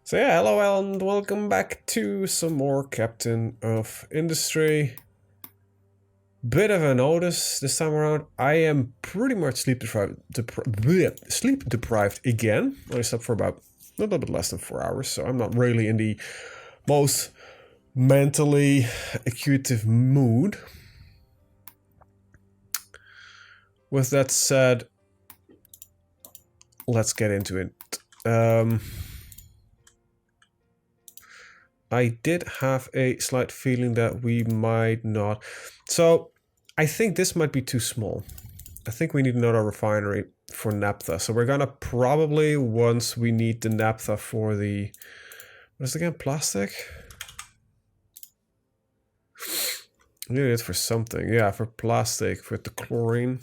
So yeah, hello and welcome back to some more Captain of Industry. Bit of a notice this time around. I am pretty much sleep deprived again. I slept for about a little bit less than 4 hours, so I'm not really in the most mentally acutive mood. With that said, let's get into it. I did have a slight feeling that we might not. So I think this might be too small. I think we need another refinery for naphtha. So we're gonna probably, once we need the naphtha for the, what is it again, plastic? We need it for something. Yeah, for plastic, with the chlorine.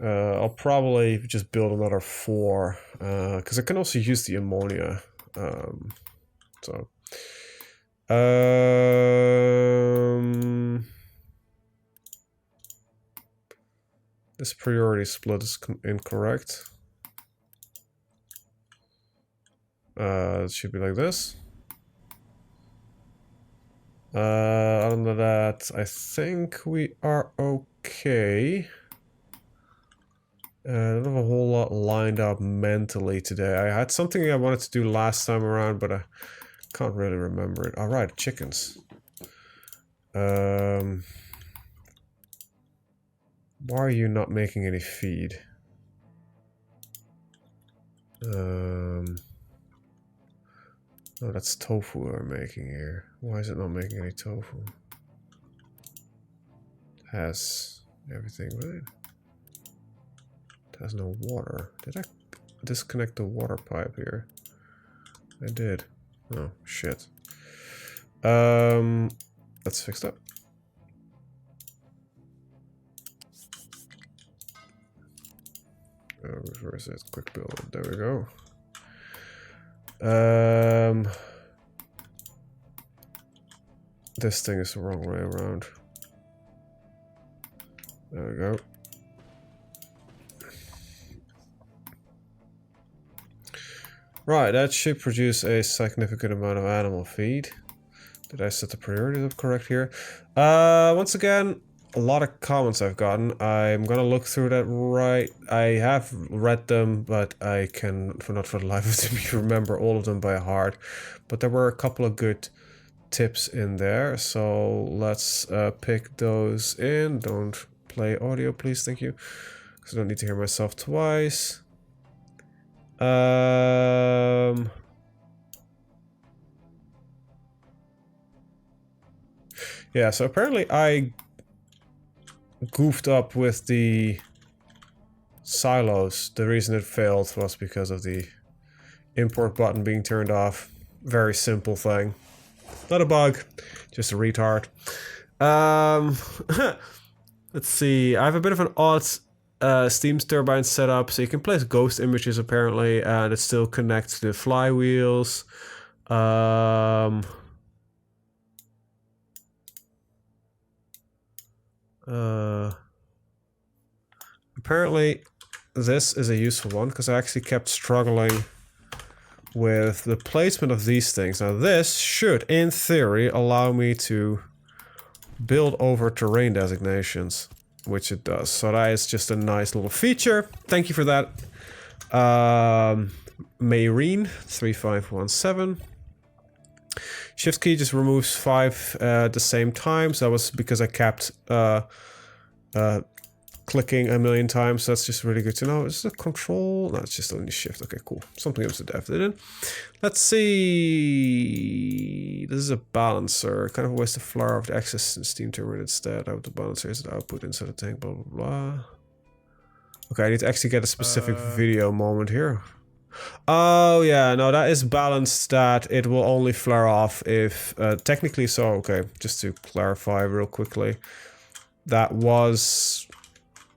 I'll probably just build another 4, because I can also use the ammonia. So, this priority split is incorrect. It should be like this. Other than that, I think we are okay. I don't have a whole lot lined up mentally today. I had something I wanted to do last time around, but I can't really remember it. Alright, chickens. Why are you not making any feed? Oh, that's tofu we're making here. Why is it not making any tofu? It has everything, right? It has no water. Did I disconnect the water pipe here? I did. Oh, shit. Let's fix that. Where is it? Quick build. There we go. This thing is the wrong way around. There we go. Right, that should produce a significant amount of animal feed. Did I set the priorities up correct here? Once again, a lot of comments I've gotten. I'm gonna look through that right. I have read them, but I can, not for the life of me, remember all of them by heart. But there were a couple of good tips in there, so let's pick those in. Don't play audio, please, thank you, because I don't need to hear myself twice. Yeah, so apparently I goofed up with the silos. The reason it failed was because of the import button being turned off. Very simple thing. Not a bug, just a retard. Let's see. I have a bit of an odd steam turbine setup, so you can place ghost images apparently, and it still connects to the flywheels. Apparently this is a useful one, because I actually kept struggling with the placement of these things. Now this should, in theory, allow me to build over terrain designations, which it does. So that is just a nice little feature. Thank you for that. Mayreen 3517. Shift key just removes 5 at the same time, so that was because I kept clicking a million times, so that's just really good to know. Is it a control? No, it's just only shift. Okay, cool. Something else to dev it in. Let's see. This is a balancer. Kind of a waste of flour of the excess steam turbine instead. Out the balancer is the output inside the tank, blah, blah, blah. Okay, I need to actually get a specific video moment here. Oh, yeah, no, that is balanced, that it will only flare off if, technically, so, okay, just to clarify real quickly, that was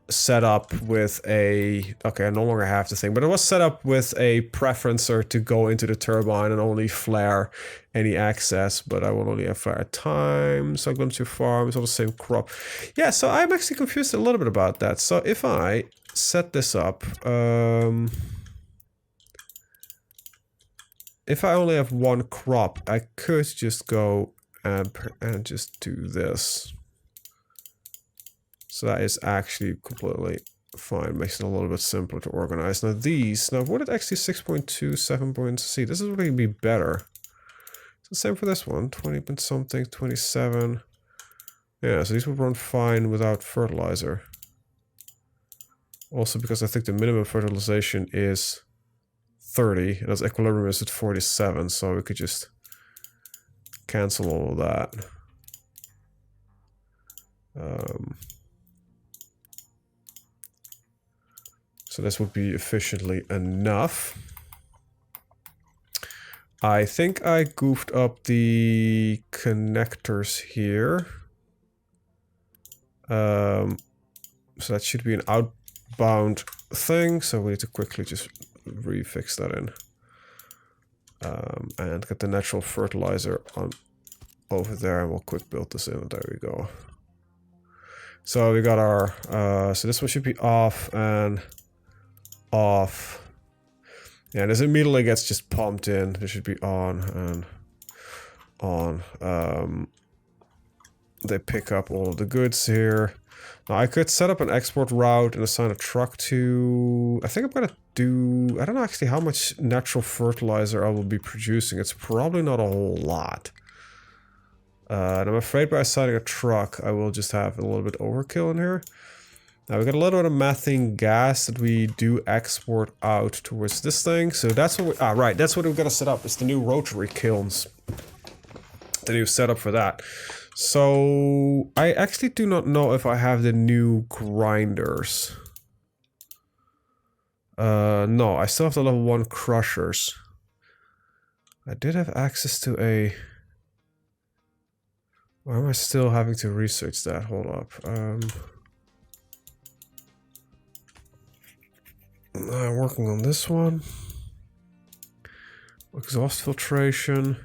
set up with a, okay, I no longer have the thing, but it was set up with a preferencer to go into the turbine and only flare any excess, but I will only have flare at times. So I'm going to farm, it's all the same crop. Yeah, so I'm actually confused a little bit about that. So if I set this up, if I only have one crop, I could just go and just do this. So that is actually completely fine. Makes it a little bit simpler to organize. Now these, now what did actually 6.2, 7. See, this is going to be better. It's the same for this one, 20 point something, 27. Yeah, so these would run fine without fertilizer. Also because I think the minimum fertilization is 30, and its equilibrium is at 47, so we could just cancel all of that. So this would be efficiently enough. I think I goofed up the connectors here. So that should be an outbound thing, so we need to quickly just refix that in. And get the natural fertilizer on over there, and we'll quick build this in. There we go. So we got our, so this one should be off and off. Yeah, this immediately gets just pumped in. This should be on and on. They pick up all of the goods here. Now I could set up an export route and assign a truck to... I think I'm gonna do... I don't know actually how much natural fertilizer I will be producing. It's probably not a whole lot. And I'm afraid by assigning a truck, I will just have a little bit overkill in here. Now we got a little bit of methane gas that we do export out towards this thing. So that's what we... right, that's what we're gonna set up. It's the new rotary kilns. The new setup for that. So, I actually do not know if I have the new grinders. No, I still have the level 1 crushers. I did have access to a... Why am I still having to research that? Hold up. I'm working on this one. Exhaust filtration.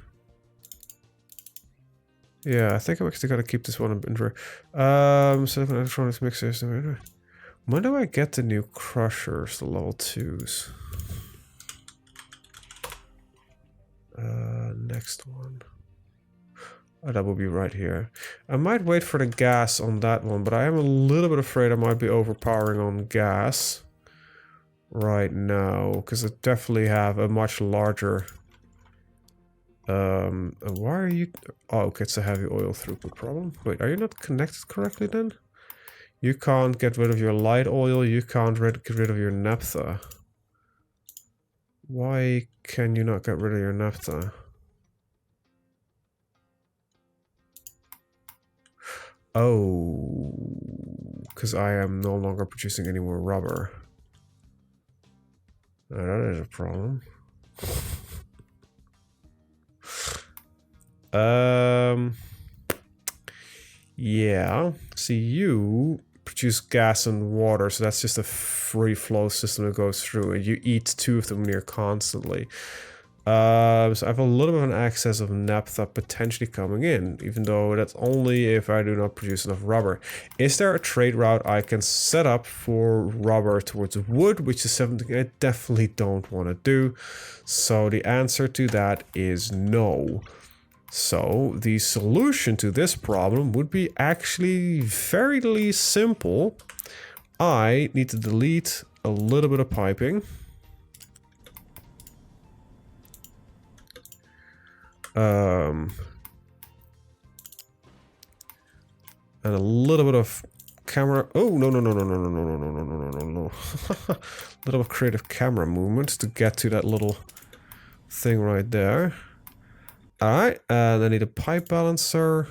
Yeah, I think I'm actually gonna keep this one in inventory. Silicon electronics mixers. When do I get the new crushers, the level 2s? Next one. Oh, that will be right here. I might wait for the gas on that one, but I am a little bit afraid I might be overpowering on gas right now, because I definitely have a much larger... why are you... Oh, okay, it's a heavy oil throughput problem. Wait, are you not connected correctly then? You can't get rid of your light oil, you can't get rid of your naphtha. Why can you not get rid of your naphtha? Oh, because I am no longer producing any more rubber. Now that is a problem. Yeah. See, you produce gas and water, so that's just a free flow system that goes through, and you eat 2 of them near constantly. So I have a little bit of an excess of naphtha potentially coming in, even though that's only if I do not produce enough rubber. Is there a trade route I can set up for rubber towards wood, which is something I definitely don't want to do? So the answer to that is no. So the solution to this problem would be actually fairly simple. I need to delete a little bit of piping. And a little bit of camera. Oh, no. A little of creative camera movement to get to that little thing right there. Alright, and I need a pipe balancer.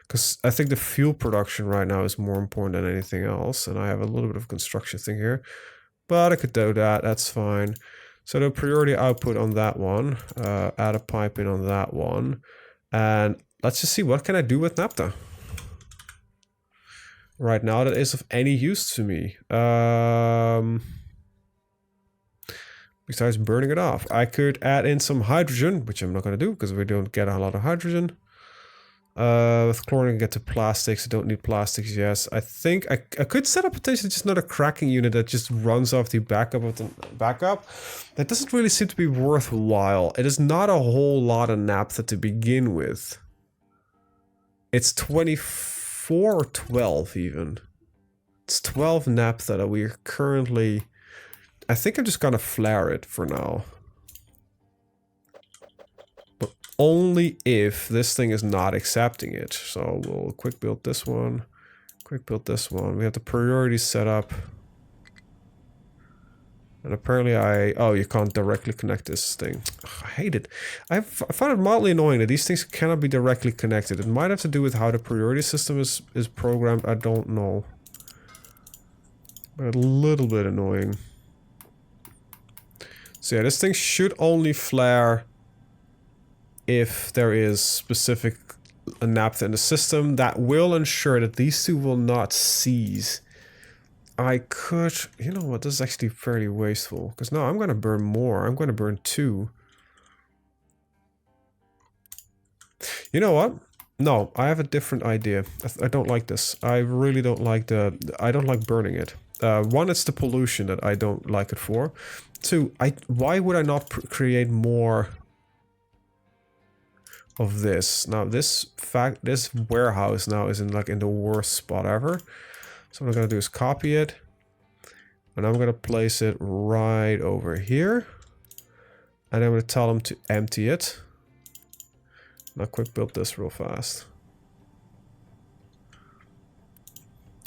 Because I think the fuel production right now is more important than anything else. And I have a little bit of construction thing here. But I could do that, that's fine. So the priority output on that one. Add a pipe in on that one. And let's just see, what can I do with naphtha? Right now that is of any use to me. Besides burning it off. I could add in some hydrogen, which I'm not going to do because we don't get a lot of hydrogen. With chlorine, get to plastics. I don't need plastics, yes. I think I could set up potentially just another cracking unit that just runs off the backup of the backup. That doesn't really seem to be worthwhile. It is not a whole lot of naphtha to begin with. It's 24 or 12 even. It's 12 naphtha that we are currently... I think I'm just gonna flare it for now. But only if this thing is not accepting it. So we'll quick build this one. Quick build this one. We have the priorities set up. And apparently oh, you can't directly connect this thing. Ugh, I hate it. I find it mildly annoying that these things cannot be directly connected. It might have to do with how the priority system is programmed. I don't know. But a little bit annoying. So yeah, this thing should only flare if there is specific naphtha in the system. That will ensure that these two will not seize. I could... You know what? This is actually fairly wasteful. Because now I'm going to burn more. I'm going to burn 2. You know what? No, I have a different idea. I don't like this. I really don't like I don't like burning it. One, it's the pollution that I don't like it for. 2, why would I not create more of this? Now, this warehouse now is in the worst spot ever. So what I'm going to do is copy it. And I'm going to place it right over here. And I'm going to tell them to empty it. Now quick build this real fast.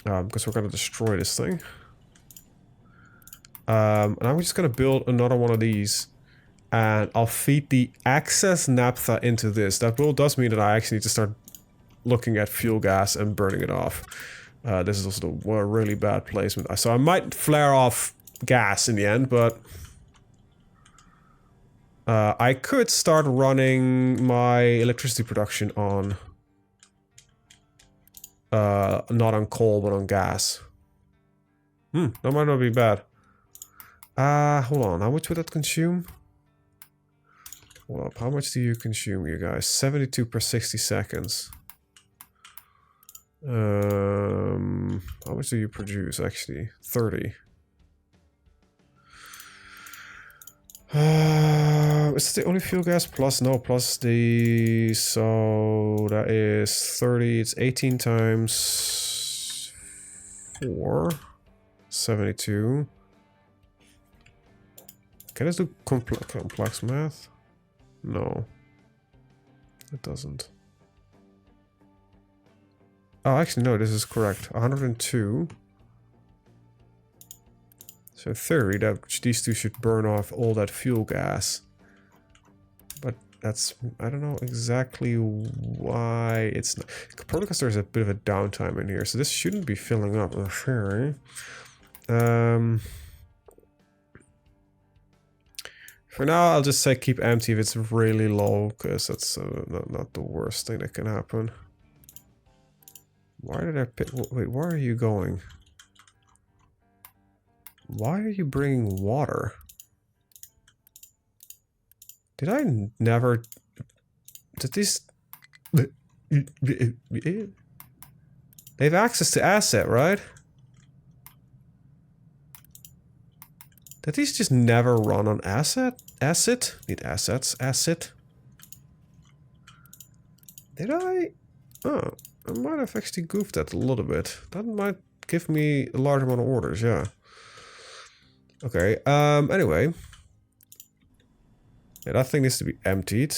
Because we're going to destroy this thing. And I'm just going to build another one of these. And I'll feed the excess naphtha into this. That does mean that I actually need to start looking at fuel gas and burning it off. This is also a really bad placement. So I might flare off gas in the end, but... I could start running my electricity production on... not on coal, but on gas. That might not be bad. Hold on. How much would that consume? Hold up. How much do you consume, you guys? 72 per 60 seconds. How much do you produce, actually? 30. Is it the only fuel gas? Plus, no, plus the... So, that is 30. It's 18 times 4. 72. Can this do complex math? No. It doesn't. Oh, actually, no, this is correct. 102. So in theory, these two should burn off all that fuel gas. But that's... I don't know exactly why it's not... Probably because there's a bit of a downtime in here. So this shouldn't be filling up in theory. For now, I'll just say keep empty if it's really low. Because that's not the worst thing that can happen. Why did I pick... Wait, where are you going? Why are you bringing water? Did I never... Did these... They have access to asset, right? Did these just never run on asset? Asset? Need assets. Asset. Did I... Oh, I might have actually goofed that a little bit. That might give me a large amount of orders, yeah. Okay, anyway. Yeah, that thing needs to be emptied.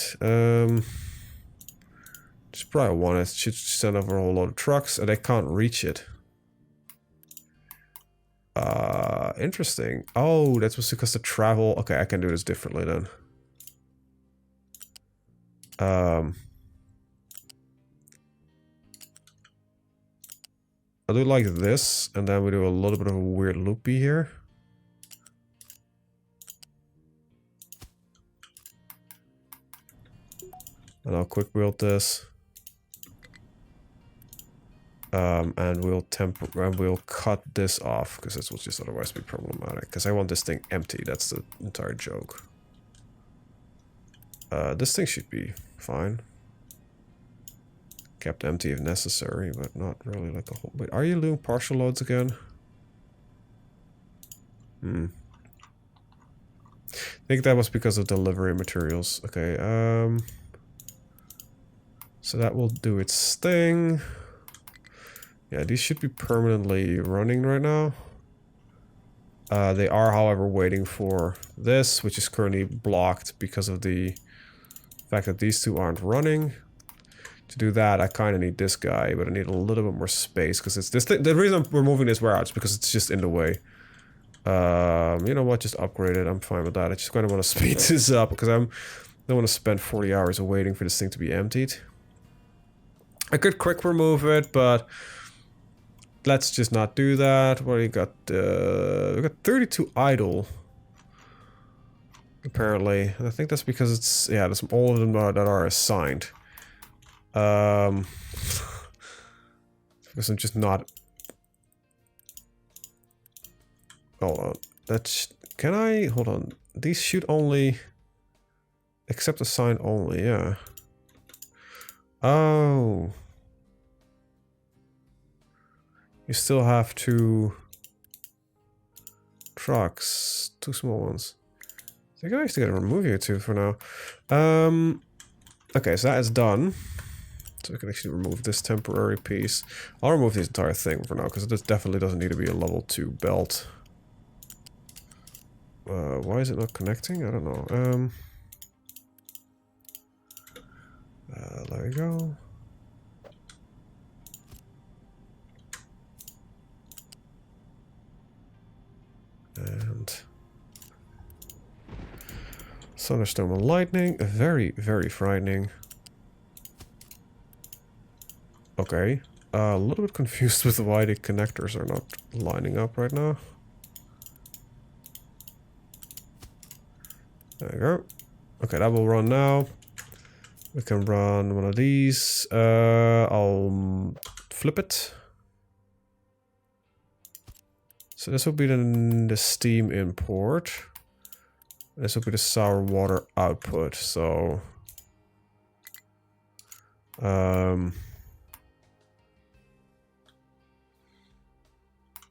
Just probably one. It should send over a whole lot of trucks, and they can't reach it. Interesting. Oh, that was because the travel... Okay, I can do this differently then. I'll do it like this, and then we do a little bit of a weird loopy here. And I'll quick build this. And we'll cut this off, because this will just otherwise be problematic. Because I want this thing empty, that's the entire joke. This thing should be fine. kept empty if necessary, but not really like a whole... Wait, are you doing partial loads again? I think that was because of delivery materials. Okay, so that will do its thing. Yeah, these should be permanently running right now. They are, however, waiting for this, which is currently blocked because of the fact that these two aren't running. To do that, I kind of need this guy, but I need a little bit more space because it's this thing. The reason we're moving this warehouse is because it's just in the way. You know what? Just upgrade it. I'm fine with that. I just kind of want to speed this up because I don't want to spend 40 hours waiting for this thing to be emptied. I could quick remove it, but let's just not do that. What do you got? We got 32 idle. Apparently, and I think that's because it's there's all of them that are assigned. Because I'm just not. Hold on. Can I hold on? These should only accept assign only. Yeah. Oh. You still have 2 trucks, 2 small ones. I think I used to gotta remove you 2 for now. Okay, so that is done. So we can actually remove this temporary piece. I'll remove this entire thing for now, because this definitely doesn't need to be a level 2 belt. Why is it not connecting? I don't know. There we go. And thunderstorm and lightning, very, very frightening. Okay, a little bit confused with why the connectors are not lining up right now. There you go. Okay, that will run now. We can run one of these. I'll flip it. So this will be the steam import. This will be the sour water output. So, yeah,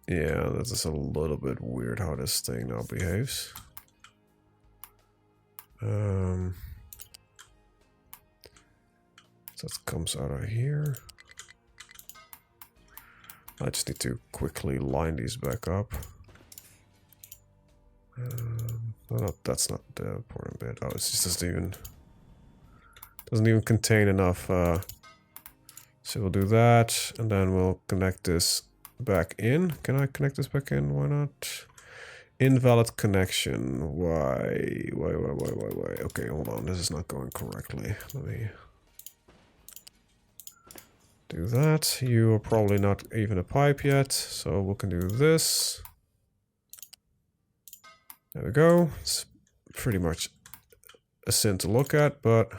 this is a little bit weird how this thing now behaves. So it comes out of here. I just need to quickly line these back up. No, that's not the important bit. Oh, it just doesn't even contain enough. So we'll do that, and then we'll connect this back in. Can I connect this back in? Why not? Invalid connection. Why? Okay, hold on. This is not going correctly. Let me do that. You are probably not even a pipe yet, so we can do this. There we go. It's pretty much a sin to look at, but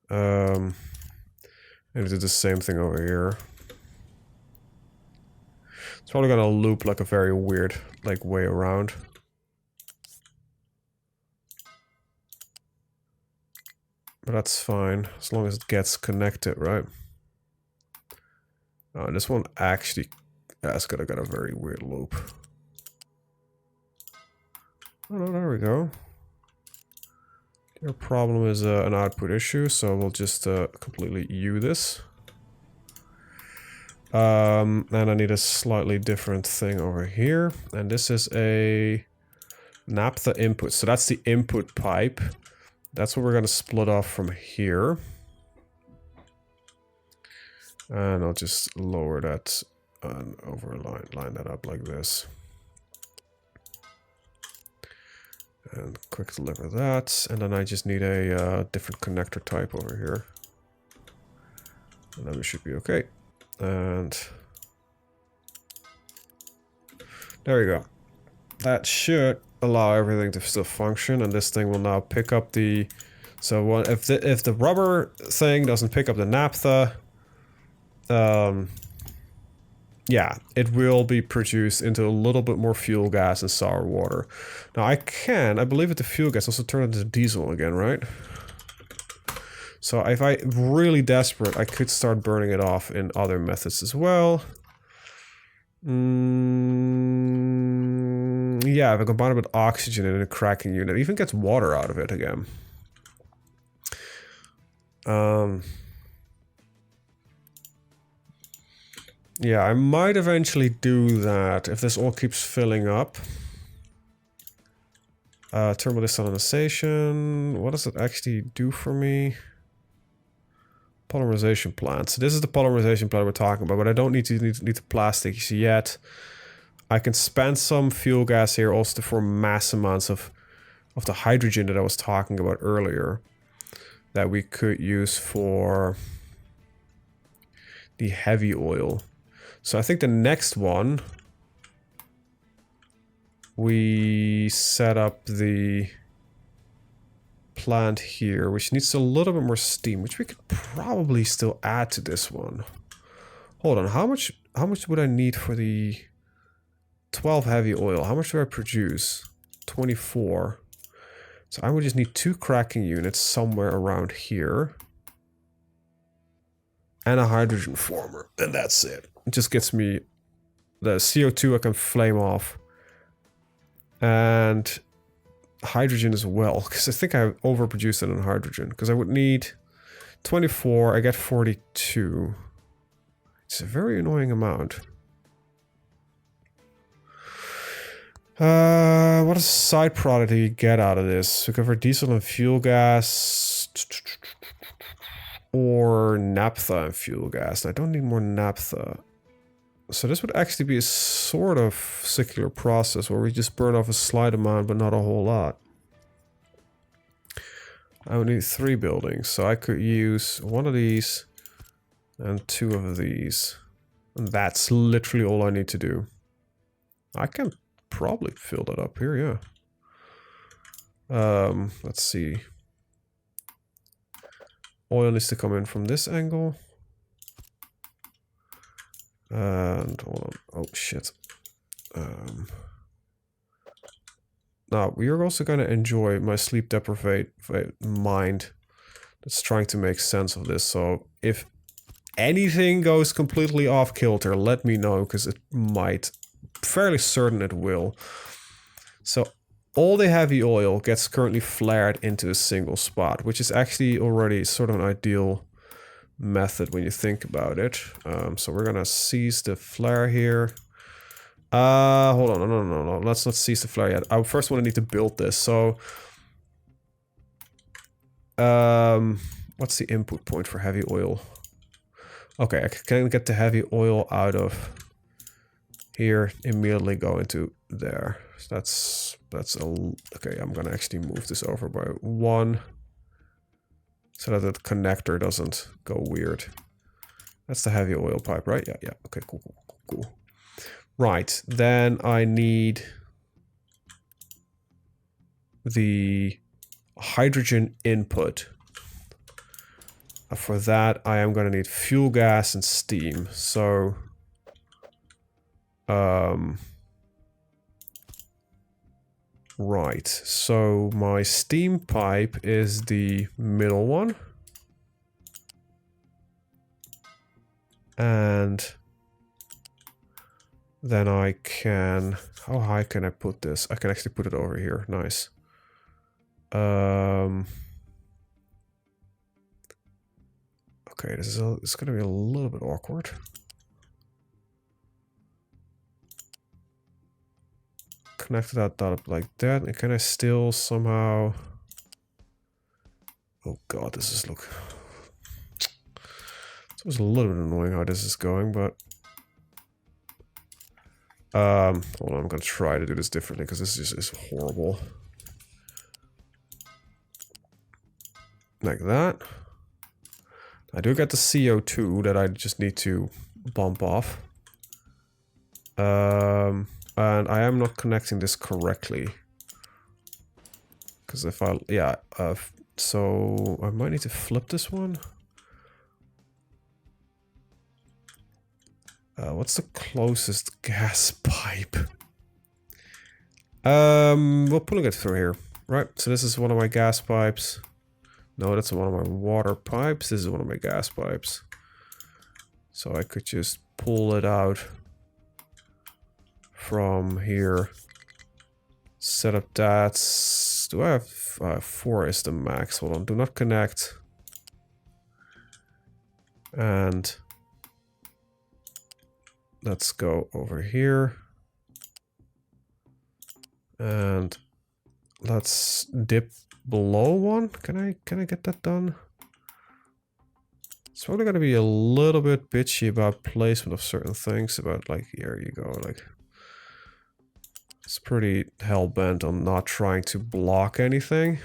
and do the same thing over here. It's probably gonna loop like a very weird way around. But that's fine, as long as it gets connected, right? This one actually has got a very weird loop. Oh no, there we go. Your problem is an output issue, so we'll just completely U this. And I need a slightly different thing over here. And this is a naphtha input. So that's the input pipe. That's what we're going to split off from here. And I'll just lower that and line that up like this. And quick deliver that. And then I just need a different connector type over here. And then we should be okay. And there we go. That should allow everything to still function, and this thing will now pick up the. So if the rubber thing doesn't pick up the naphtha, yeah, it will be produced into a little bit more fuel gas and sour water. Now I believe with the fuel gas also turn it into diesel again, right? So if I'm really desperate, I could start burning it off in other methods as well. Yeah, if I combine it with oxygen in a cracking unit, it even gets water out of it again. Yeah, I might eventually do that if this all keeps filling up. Thermal desalinization. What does it actually do for me? Polymerization plant. So this is the polymerization plant we're talking about, but I don't need the plastics yet. I can spend some fuel gas here also to form mass amounts of the hydrogen that I was talking about earlier that we could use for the heavy oil. So I think the next one, we set up the plant here, which needs a little bit more steam, which we could probably still add to this one. Hold on, how much would I need for the 12 heavy oil? How much do I produce? 24. So I would just need 2 cracking units somewhere around here. And a hydrogen former, and that's it. It just gets me the CO2 I can flame off. And hydrogen as well, because I think I overproduced it on hydrogen, because I would need 24, I get 42. It's a very annoying amount. What is the side product you get out of this? We cover diesel and fuel gas, or naphtha and fuel gas. I don't need more naphtha. So this would actually be a sort of circular process where we just burn off a slight amount, but not a whole lot. I would need 3 buildings, so I could use 1 of these and 2 of these. And that's literally all I need to do. I can probably fill that up here, yeah. Let's see. Oil needs to come in from this angle. And hold on. Oh shit. Now we are also going to enjoy my sleep deprived mind that's trying to make sense of this. So if anything goes completely off kilter, let me know, because it might. Fairly certain it will. So all the heavy oil gets currently flared into a single spot, which is actually already sort of an ideal method when you think about it. So we're gonna seize the flare here. Hold on, no, let's not seize the flare yet. I first want to need to build this. So what's the input point for heavy oil? Okay, I can get the heavy oil out of here, immediately go into there. So that's a okay. I'm gonna actually move this over by 1. So that the connector doesn't go weird. That's the heavy oil pipe, right? Yeah. Okay, cool. Right, then I need the hydrogen input. For that, I am going to need fuel gas and steam. So, right. So my steam pipe is the middle one. And then I can, how high can I put this? I can actually put it over here. Nice. Okay, it's going to be a little bit awkward. Connect that up like that. And can I still somehow... Oh god, this is look... It was a little bit annoying how this is going, but... hold on, I'm gonna try to do this differently because this is horrible. Like that. I do get the CO2 that I just need to bump off. And I am not connecting this correctly. Because if I... Yeah, so I might need to flip this one. What's the closest gas pipe? We're pulling it through here, right? So this is one of my gas pipes. No, that's one of my water pipes. This is one of my gas pipes. So I could just pull it out from here. Set up that. Do I have 4 is the max? Hold on. Do not connect. And let's go over here. And let's dip below 1. Can I get that done? It's probably gonna be a little bit bitchy about placement of certain things. About like, here you go, like it's pretty hell-bent on not trying to block anything.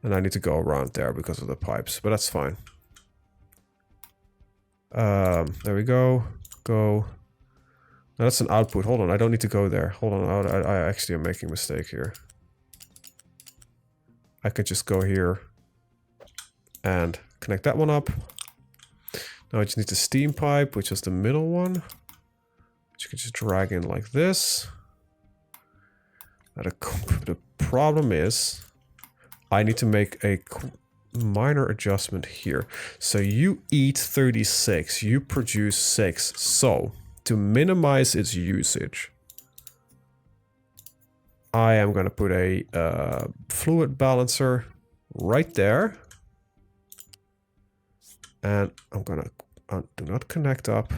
And I need to go around there because of the pipes, but that's fine. There we go. Go. Now that's an output. Hold on, I don't need to go there. Hold on, I actually am making a mistake here. I could just go here and connect that one up. Now I just need the steam pipe, which is the middle one. Which you can just drag in like this. Now the problem is, I need to make a minor adjustment here. So you eat 36, you produce 6. So to minimize its usage, I am going to put a fluid balancer right there. And I'm going to do not connect up.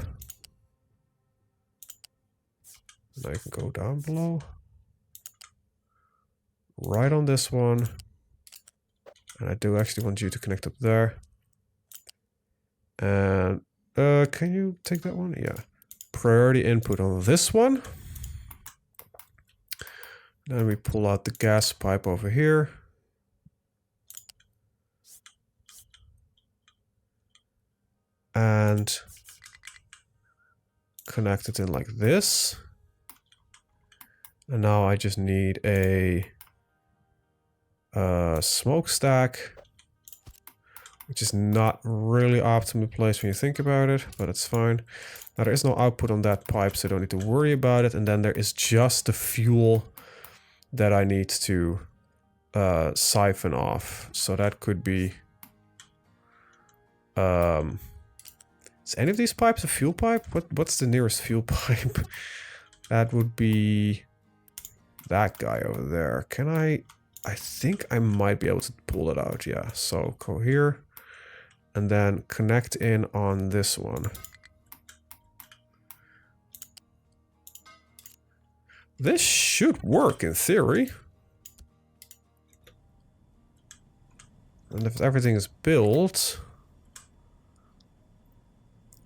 And I can go down below. Right on this one. And I do actually want you to connect up there. And can you take that one? Yeah. Priority input on this one. Then we pull out the gas pipe over here. And connect it in like this. And now I just need a smokestack, which is not really optimally placed when you think about it, but it's fine. Now there is no output on that pipe, so I don't need to worry about it. And then there is just the fuel that I need to siphon off. So that could be... is any of these pipes a fuel pipe? What's the nearest fuel pipe? That would be that guy over there. Can I think I might be able to pull it out, yeah. So go here and then connect in on this one. This should work in theory. And if everything is built,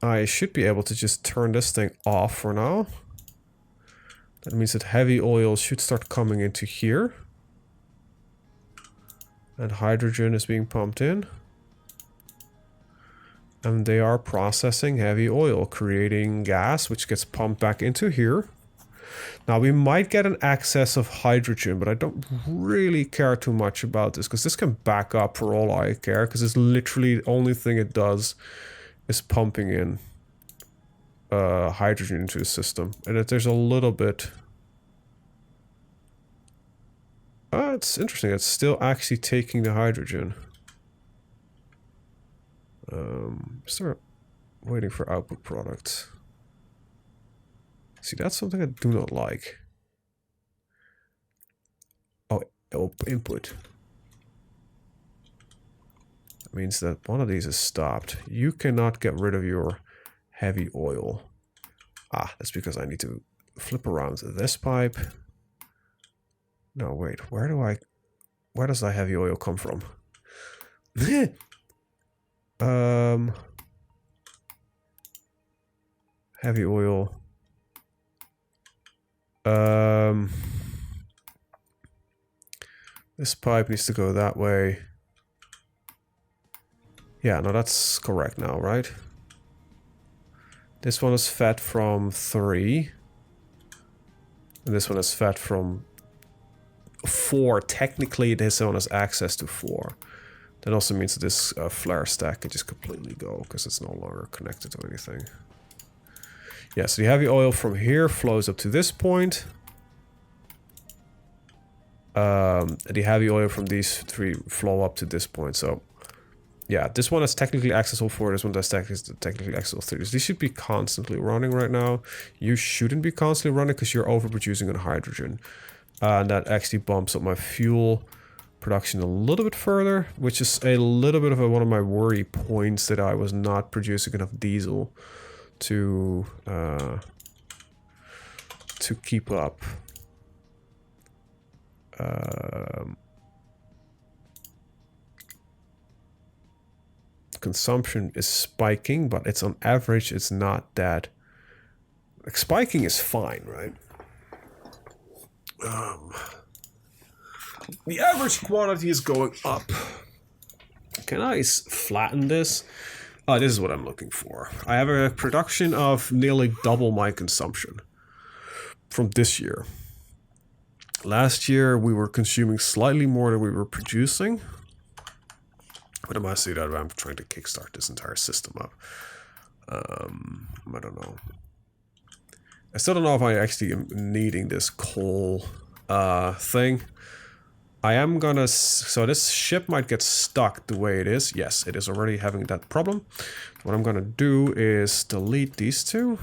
I should be able to just turn this thing off for now. That means that heavy oil should start coming into here. And hydrogen is being pumped in. And they are processing heavy oil, creating gas, which gets pumped back into here. Now we might get an excess of hydrogen, but I don't really care too much about this, because this can back up for all I care, because it's literally the only thing it does is pumping in hydrogen into the system. And if there's a little bit... it's interesting, it's still actually taking the hydrogen. Start waiting for output products. See, that's something I do not like. Oh, input. That means that one of these is stopped. You cannot get rid of your heavy oil. Ah, that's because I need to flip around this pipe. No, wait, where does that heavy oil come from? Heavy oil. This pipe needs to go that way. Yeah, no, that's correct now, right? This one is fed from 3. And this one is fed from 4. Technically, this one has access to 4. That also means that this flare stack can just completely go, because it's no longer connected to anything. Yeah, so the heavy oil from here flows up to this point. the heavy oil from these three flow up to this point. So yeah, this one is technically accessible 4, this one is technically accessible 3. So these should be constantly running right now. You shouldn't be constantly running because you're overproducing on hydrogen. And that actually bumps up my fuel production a little bit further, which is a little bit of one of my worry points, that I was not producing enough diesel to keep up. Consumption is spiking, but it's on average, it's not that. Like, spiking is fine, right? The average quantity is going up. Can I flatten this? Oh, this is what I'm looking for. I have a production of nearly double my consumption from this year. Last year, we were consuming slightly more than we were producing. But I must say that I'm trying to kickstart this entire system up. I don't know. I still don't know if I actually am needing this coal thing. I am gonna... So this ship might get stuck the way it is. Yes, it is already having that problem. What I'm gonna do is delete these two.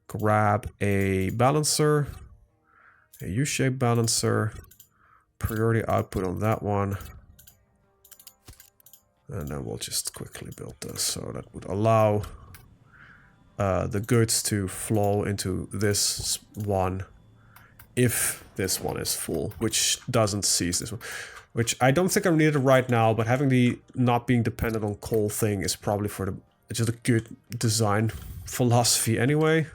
Grab a balancer. A U-shaped balancer. Priority output on that one. And then we'll just quickly build this. So that would allow the goods to flow into this one if this one is full, which doesn't seize this one. Which I don't think I need it right now, but having the not being dependent on coal thing is probably for the just a good design philosophy anyway.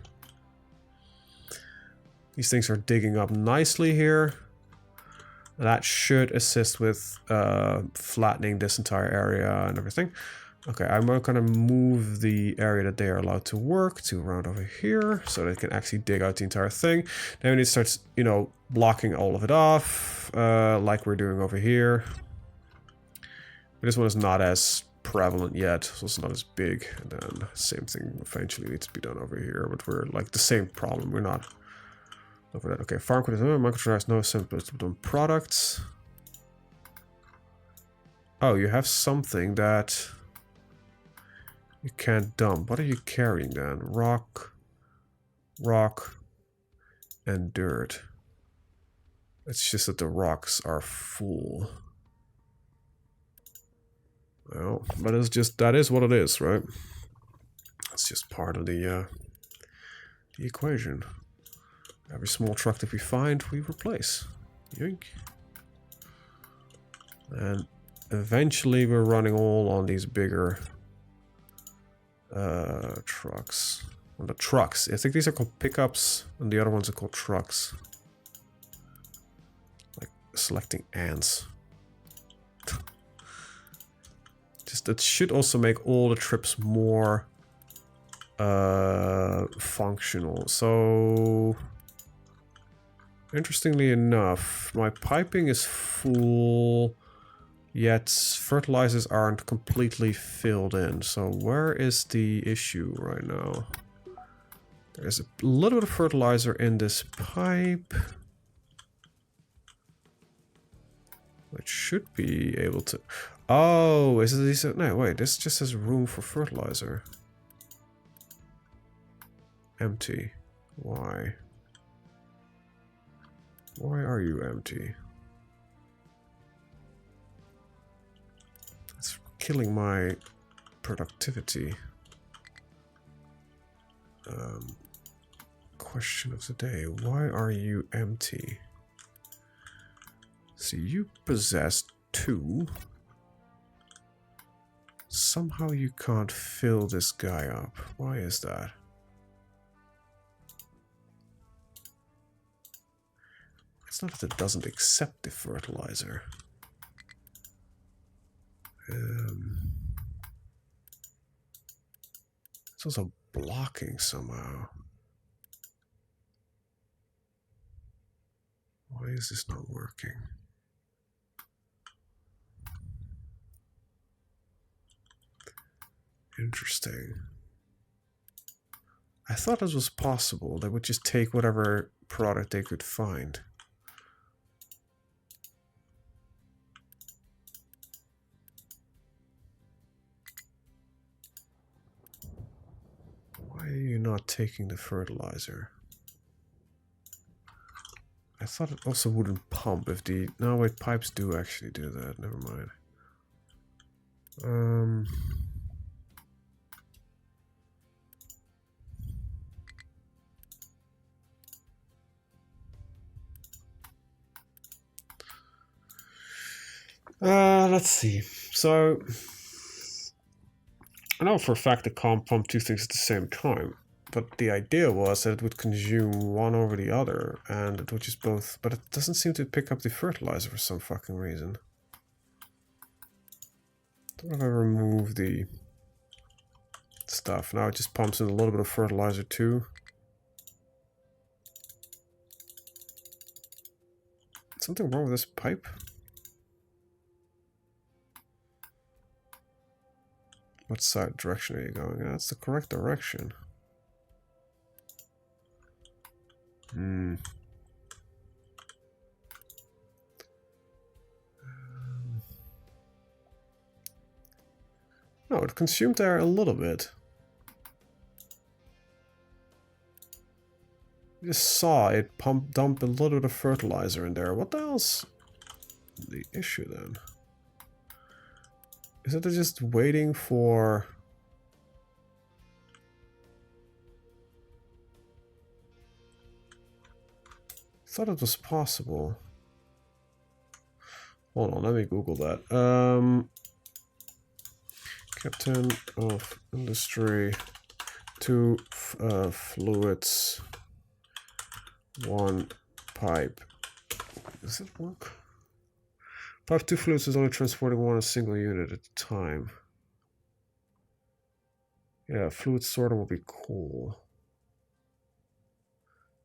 These things are digging up nicely here. That should assist with flattening this entire area and everything. Okay, I'm gonna move the area that they are allowed to work to around over here, so they can actually dig out the entire thing. Then we need to start, you know, blocking all of it off, like we're doing over here. But this one is not as prevalent yet, so it's not as big. And then same thing eventually needs to be done over here, but we're like the same problem. We're not over that. Okay, farm code microtransactions, no simple products. Oh, you have something that you can't dump. What are you carrying then? Rock, and dirt. It's just that the rocks are full. Well, but it's just, that is what it is, right? It's just part of the equation. Every small truck that we find, we replace. Yoink. And eventually we're running all on these bigger trucks. On the trucks. I think these are called pickups, and the other ones are called trucks. Like selecting ants. Just that should also make all the trips more functional. So interestingly enough, my piping is full, yet fertilizers aren't completely filled in. So where is the issue right now? There's a little bit of fertilizer in this pipe, which should be able to... Oh, is it these? No, wait, this just has room for fertilizer. Empty. Why? Why are you empty? It's killing my productivity. Question of the day. Why are you empty? See, you possess 2. Somehow you can't fill this guy up. Why is that? It's not that it doesn't accept the fertilizer. It's also blocking somehow. Why is this not working? Interesting. I thought this was possible. They would just take whatever product they could find. are you not taking the fertilizer? I thought it also wouldn't pump if the... No, wait, pipes do actually do that. Never mind. Let's see. So, I know for a fact it can't pump two things at the same time. But the idea was that it would consume one over the other, and it would just both... But it doesn't seem to pick up the fertilizer for some fucking reason. Don't know if I remove the stuff. Now it just pumps in a little bit of fertilizer too. Something wrong with this pipe? What side direction are you going? That's the correct direction. No, it consumed air a little bit. You just saw it dump a little bit of fertilizer in there. What the hell's the issue then? Is it just waiting for... I thought it was possible. Hold on, let me Google that. Captain of Industry, 2 fluids, 1 pipe. Does it work? Pipe 2 fluids is only transporting one a single unit at a time. Yeah, fluid sorter will be cool.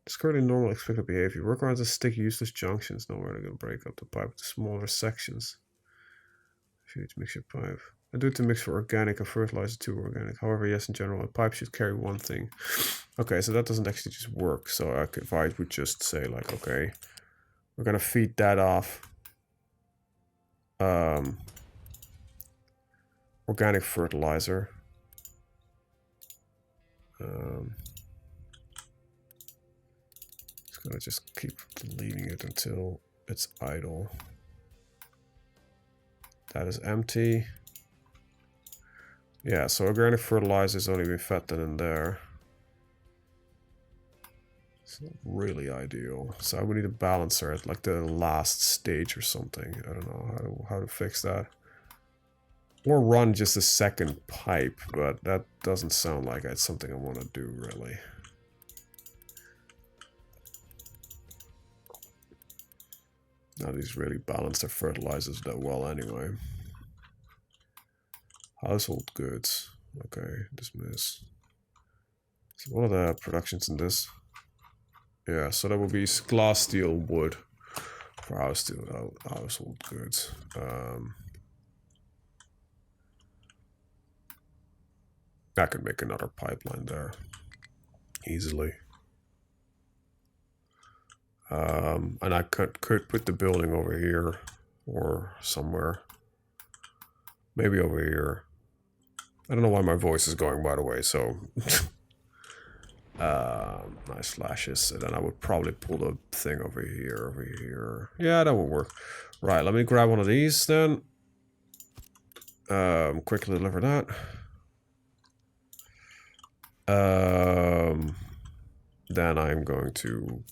Discard normal expected behavior. Workarounds that stick useless junctions. Nowhere they're going to break up the pipe into smaller sections. If you need to mix your pipe. I do it to mix for organic and fertilizer too organic. However, yes, in general, a pipe should carry one thing. Okay, so that doesn't actually just work. So if I would just say like, okay, we're going to feed that off organic fertilizer. It's going to just keep deleting it until it's idle. That is empty. Yeah, so organic fertilizer is only been fed in there. It's not really ideal. So I would need a balancer at like the last stage or something. I don't know how to fix that. Or run just a second pipe, but that doesn't sound like it's something I want to do really. None of these really balance their fertilizers that well anyway. Household goods. Okay, dismiss. So what are the productions in this? Yeah, so that would be glass, steel, wood for household goods. I could make another pipeline there easily. And I could put the building over here or somewhere. Maybe over here. I don't know why my voice is going, by the way, so... nice flashes. And then I would probably pull the thing over here. Yeah, that would work. Right, let me grab one of these then. Quickly deliver that. Then I'm going to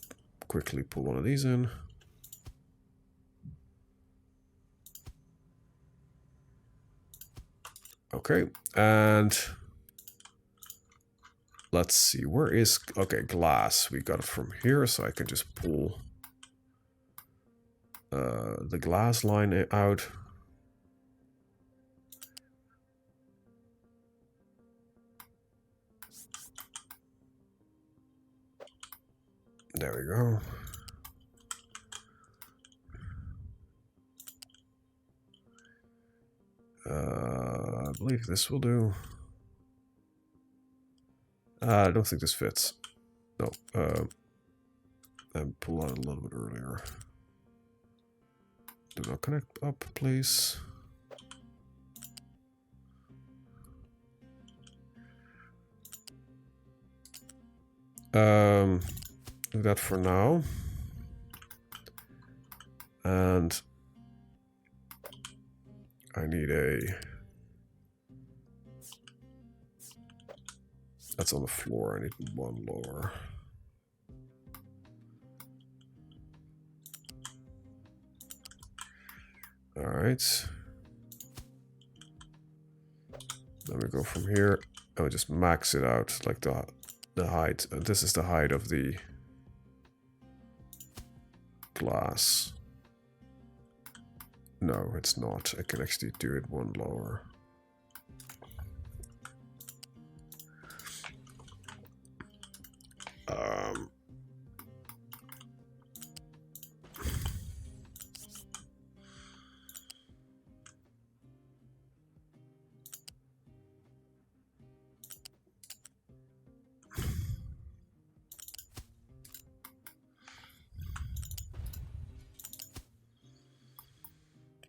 quickly pull one of these in. Okay, and let's see, where is, okay, glass. We got it from here, so I can just pull the glass line out. There we go. I believe this will do. I don't think this fits. No. And pull out a little bit earlier. Do not connect up, please. Do that for now. And I need a... That's on the floor. I need one lower. All right. Then we go from here. I'll just max it out, like the height. This is the height of the glass. No, it's not. I can actually do it one lower.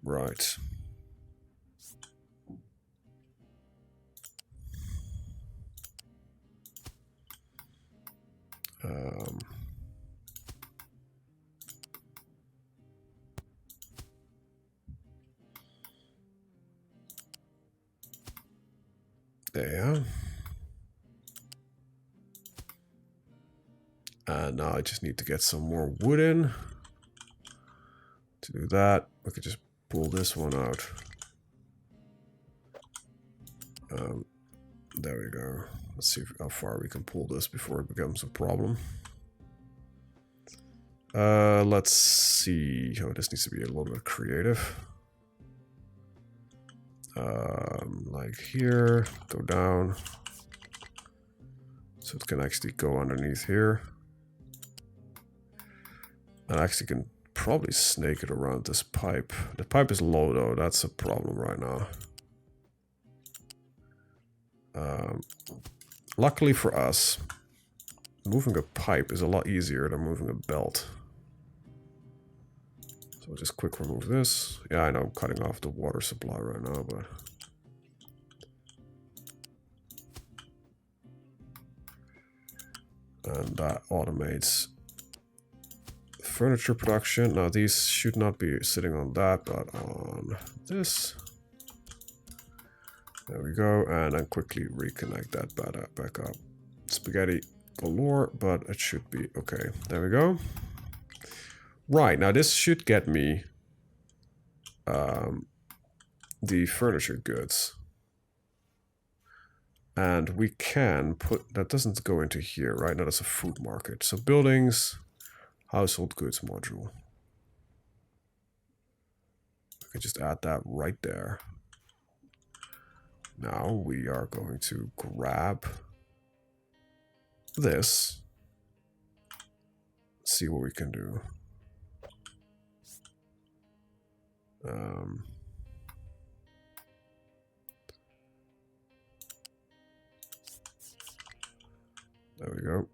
Right. There. And now I just need to get some more wood in. To do that, we could just pull this one out. There we go. Let's see how far we can pull this before it becomes a problem. Let's see. Oh, this needs to be a little bit creative. Like here, go down. So it can actually go underneath here. And I actually can probably snake it around this pipe. The pipe is low though, that's a problem right now. Luckily for us, moving a pipe is a lot easier than moving a belt. So I'll just quick remove this. Yeah, I know I'm cutting off the water supply right now, but... And that automates furniture production. Now these should not be sitting on that, but on this. There we go, and then quickly reconnect that back up. Spaghetti galore, but it should be okay. There we go. Right, now this should get me the furniture goods. And we can put, that doesn't go into here, right? Now that's a food market. So buildings, household goods module. I can just add that right there. Now we are going to grab this. See what we can do. There we go.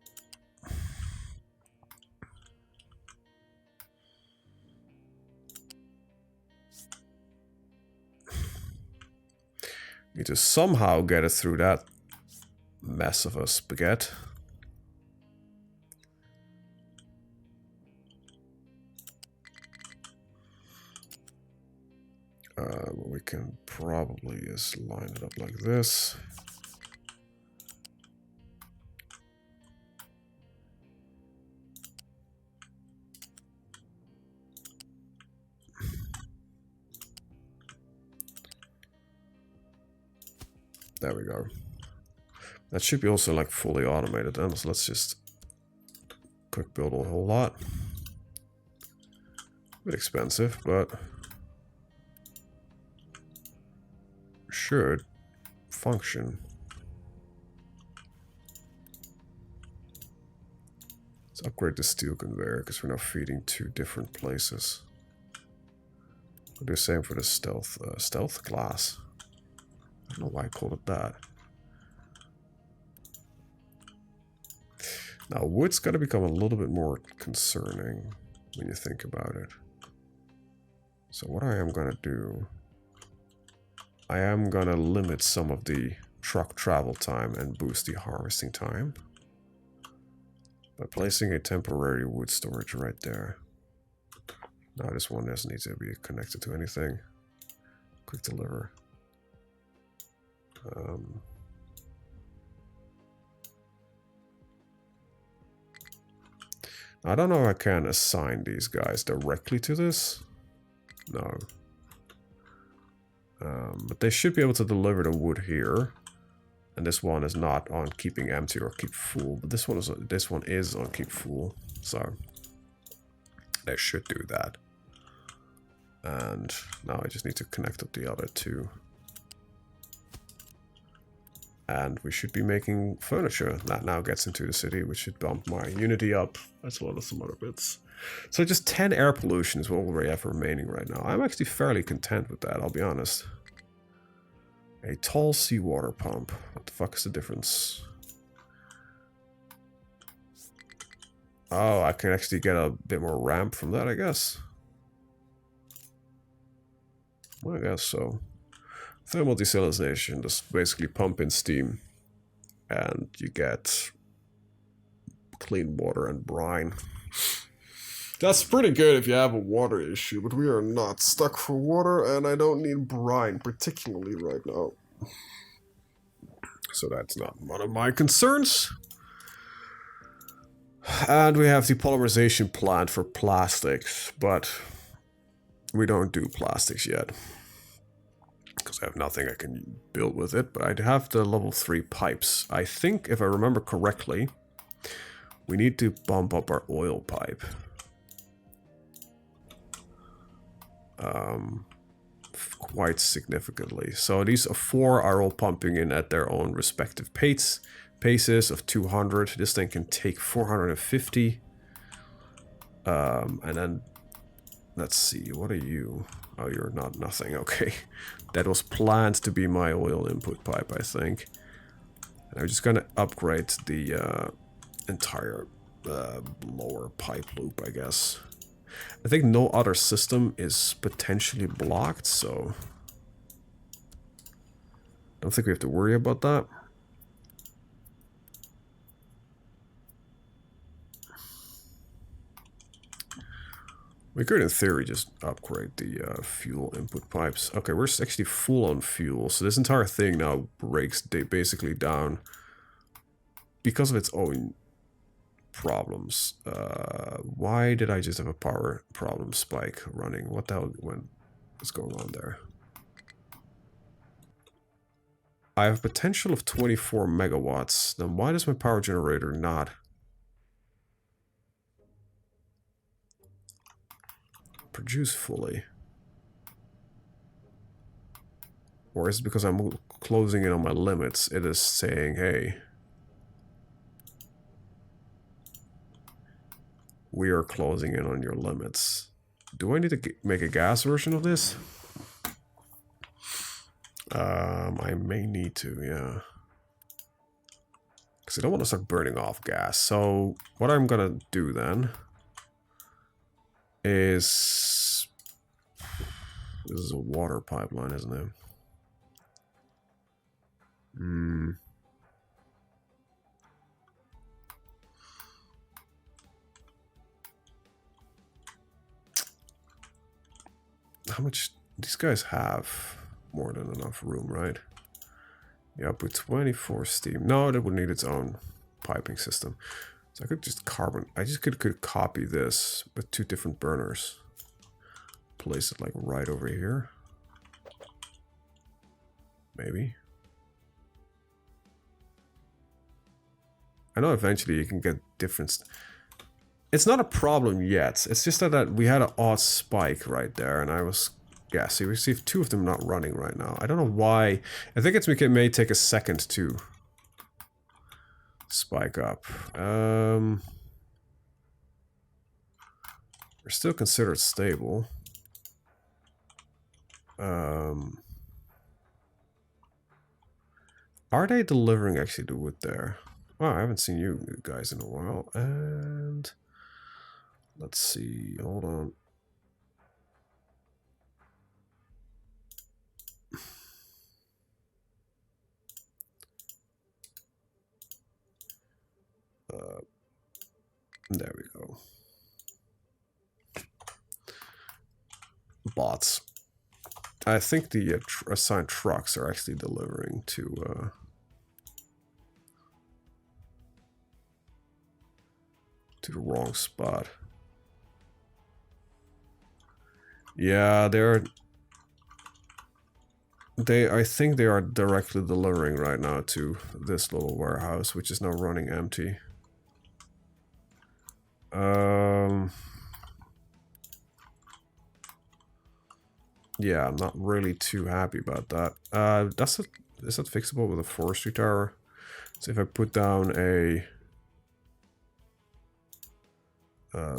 Need to somehow get it through that mess of a spaghetti. What we can probably is line it up like this. There we go. That should be also like fully automated then, so let's just quick build a whole lot. A bit expensive, but should function. Let's upgrade the steel conveyor because we're now feeding two different places. We'll do the same for the stealth glass. I don't know why I called it that. Now wood's got to become a little bit more concerning when you think about it. So what I am going to do, I am going to limit some of the truck travel time and boost the harvesting time. by placing a temporary wood storage right there. Now this one doesn't need to be connected to anything. Quick deliver. I don't know if I can assign these guys directly to this. No. But they should be able to deliver the wood here. And this one is not on keeping empty or keep full. But this one is on keep full. So they should do that. And now I just need to connect up the other two. And we should be making furniture. That now gets into the city, which should bump my Unity up, as well as some other bits. So just 10 air pollution is what we have remaining right now. I'm actually fairly content with that, I'll be honest. A tall seawater pump. What the fuck is the difference? Oh, I can actually get a bit more ramp from that, I guess. Well, I guess so. Thermal desalination, just basically pump in steam and you get clean water and brine. That's pretty good if you have a water issue, but we are not stuck for water and I don't need brine particularly right now. So that's not one of my concerns. And we have the polymerization plant for plastics, but we don't do plastics yet. Because I have nothing I can build with it, but I have the level 3 pipes. I think, if I remember correctly, we need to bump up our oil pipe. Quite significantly. So these 4 are all pumping in at their own respective paces of 200. This thing can take 450. And then, let's see, what are you? Oh, you're not nothing. Okay. That was planned to be my oil input pipe, I think. And I'm just gonna upgrade the entire lower pipe loop, I guess. I think no other system is potentially blocked, so I don't think we have to worry about that. We could, in theory, just upgrade the fuel input pipes. Okay, we're actually full on fuel, so this entire thing now breaks basically down because of its own problems. Why did I just have a power problem spike running? What the hell what's going on there? I have potential of 24 megawatts. Then why does my power generator not produce fully? Or is it because I'm closing in on my limits? It is saying, hey, we are closing in on your limits. Do I need to make a gas version of this? I may need to, yeah. Because I don't want to start burning off gas. So what I'm gonna do then is... This is a water pipeline, isn't it? How much... These guys have more than enough room, right? Yeah, put 24 steam. No, that would need its own piping system. So I could just I just could copy this with 2 different burners. Place it like right over here. Maybe. I know eventually you can get different... It's not a problem yet. It's just that we had an odd spike right there, and I was... Yeah, see, we see 2 of them not running right now. I don't know why. I think it may take a second to spike up. We're still considered stable. Are they delivering actually the wood there? Oh, I haven't seen you guys in a while. And let's see. Hold on. There we go. Bots. I think the assigned trucks are actually delivering to the wrong spot. Yeah, I think they are directly delivering right now to this little warehouse, which is now running empty. Yeah, I'm not really too happy about that. Is that fixable with a forestry tower? So if I put down a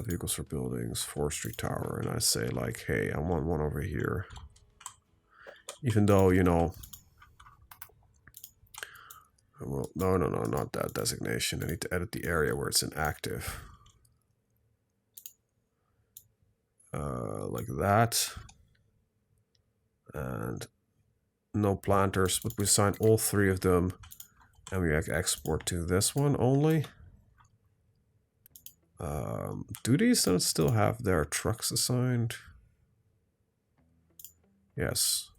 vehicles for buildings, forestry tower, and I say like, hey, I want one over here. Even though, you know, well, no, not that designation. I need to edit the area where it's inactive. Like that. And no planters, but we assigned all three of them. And we export to this one only. Do these don't still have their trucks assigned? Yes.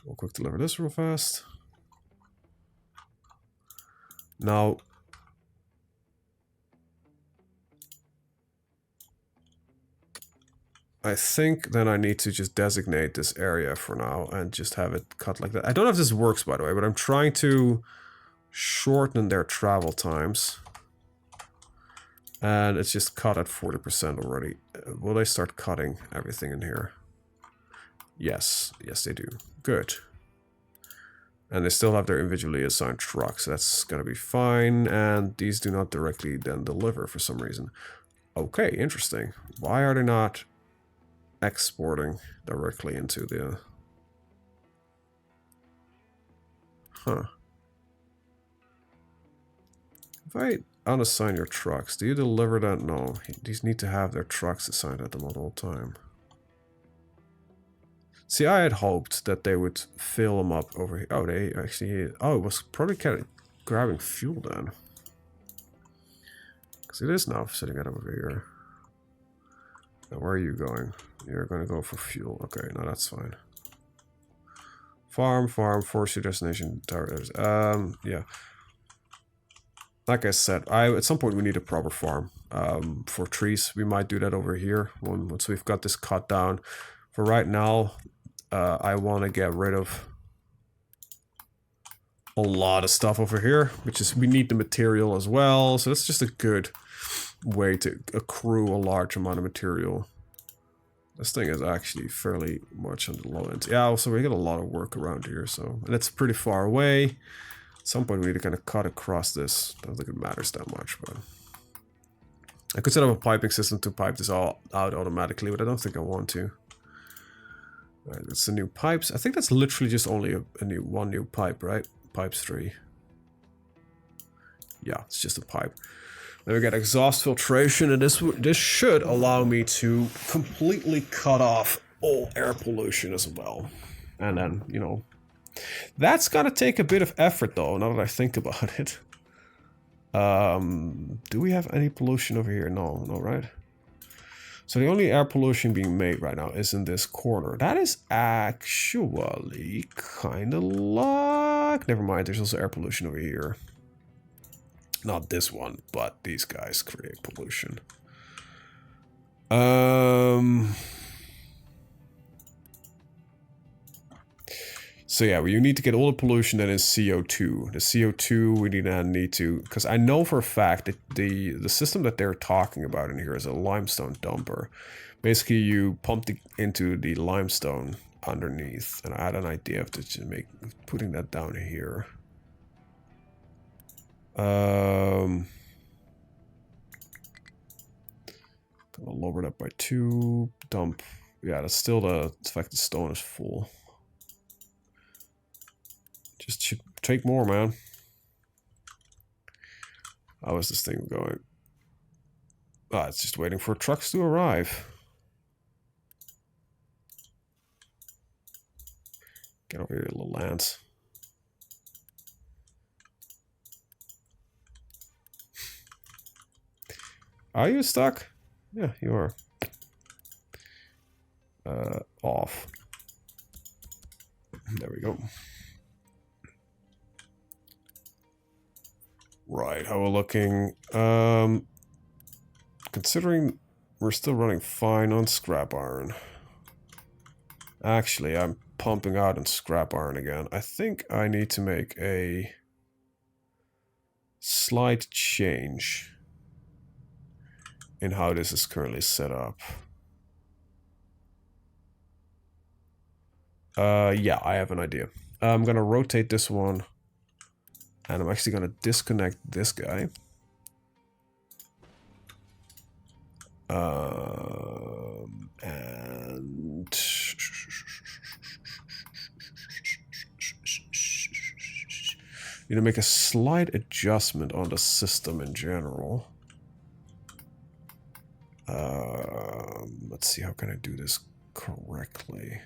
We'll quick deliver this real fast. Now, I think then I need to just designate this area for now and just have it cut like that. I don't know if this works, by the way, but I'm trying to shorten their travel times. And it's just cut at 40% already. Will they start cutting everything in here? Yes. Yes, they do. Good. And they still have their individually assigned trucks. So that's going to be fine. And these do not directly then deliver for some reason. Okay, interesting. Why are they not exporting directly into the... Huh. If I unassign your trucks, do you deliver that? No. These need to have their trucks assigned at them at all time. See, I had hoped that they would fill them up over here. Oh, they actually... Oh, it was probably kind of grabbing fuel then. Because it is now sitting it over here. Now, where are you going? You're going to go for fuel. Okay, no, that's fine. Farm, forestry destination, towers. Yeah. Like I said, at some point we need a proper farm for trees. We might do that over here once we've got this cut down. For right now, I want to get rid of a lot of stuff over here, which is we need the material as well. So that's just a good way to accrue a large amount of material. This thing is actually fairly much on the low end. Yeah, also we get a lot of work around here, so and it's pretty far away. At some point we need to kind of cut across this. I don't think it matters that much, but I could set up a piping system to pipe this all out automatically, but I don't think I want to. Alright, that's the new pipes. I think that's literally just only one new pipe, right? Pipes 3. Yeah, it's just a pipe. Then we got exhaust filtration, and this should allow me to completely cut off all air pollution as well. And then, you know, that's gonna take a bit of effort though, now that I think about it. Do we have any pollution over here? No, right? So the only air pollution being made right now is in this corner. That is actually kind of luck. Never mind, there's also air pollution over here. Not this one, but these guys create pollution. So yeah, you need to get all the pollution that is CO2. The CO2 we need to, because I know for a fact that the system that they're talking about in here is a limestone dumper. Basically, you pump into the limestone underneath, and I had an idea of just putting that down here. Gonna lower that by 2. Dump. Yeah, that's still the fact the stone is full. Just should take more, man. How is this thing going? Ah, it's just waiting for trucks to arrive. Get over here, little Lance. Are you stuck? Yeah, you are. Off. There we go. Right, how we're looking. Considering we're still running fine on scrap iron. Actually, I'm pumping out on scrap iron again. I think I need to make a slight change in how this is currently set up. Yeah, I have an idea. I'm gonna rotate this one, and I'm actually gonna disconnect this guy. And need to make a slight adjustment on the system in general. Let's see, how can I do this correctly?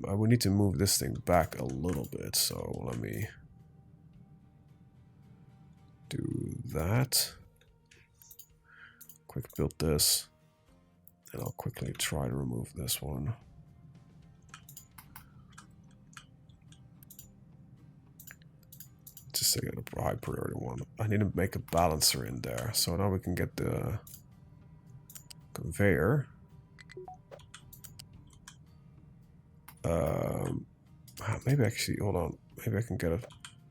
I would need to move this thing back a little bit, so let me do that. Quick build this, and I'll quickly try to remove this one. Just to get a high priority one. I need to make a balancer in there, so now we can get the conveyor. Maybe actually, hold on. Maybe I can get it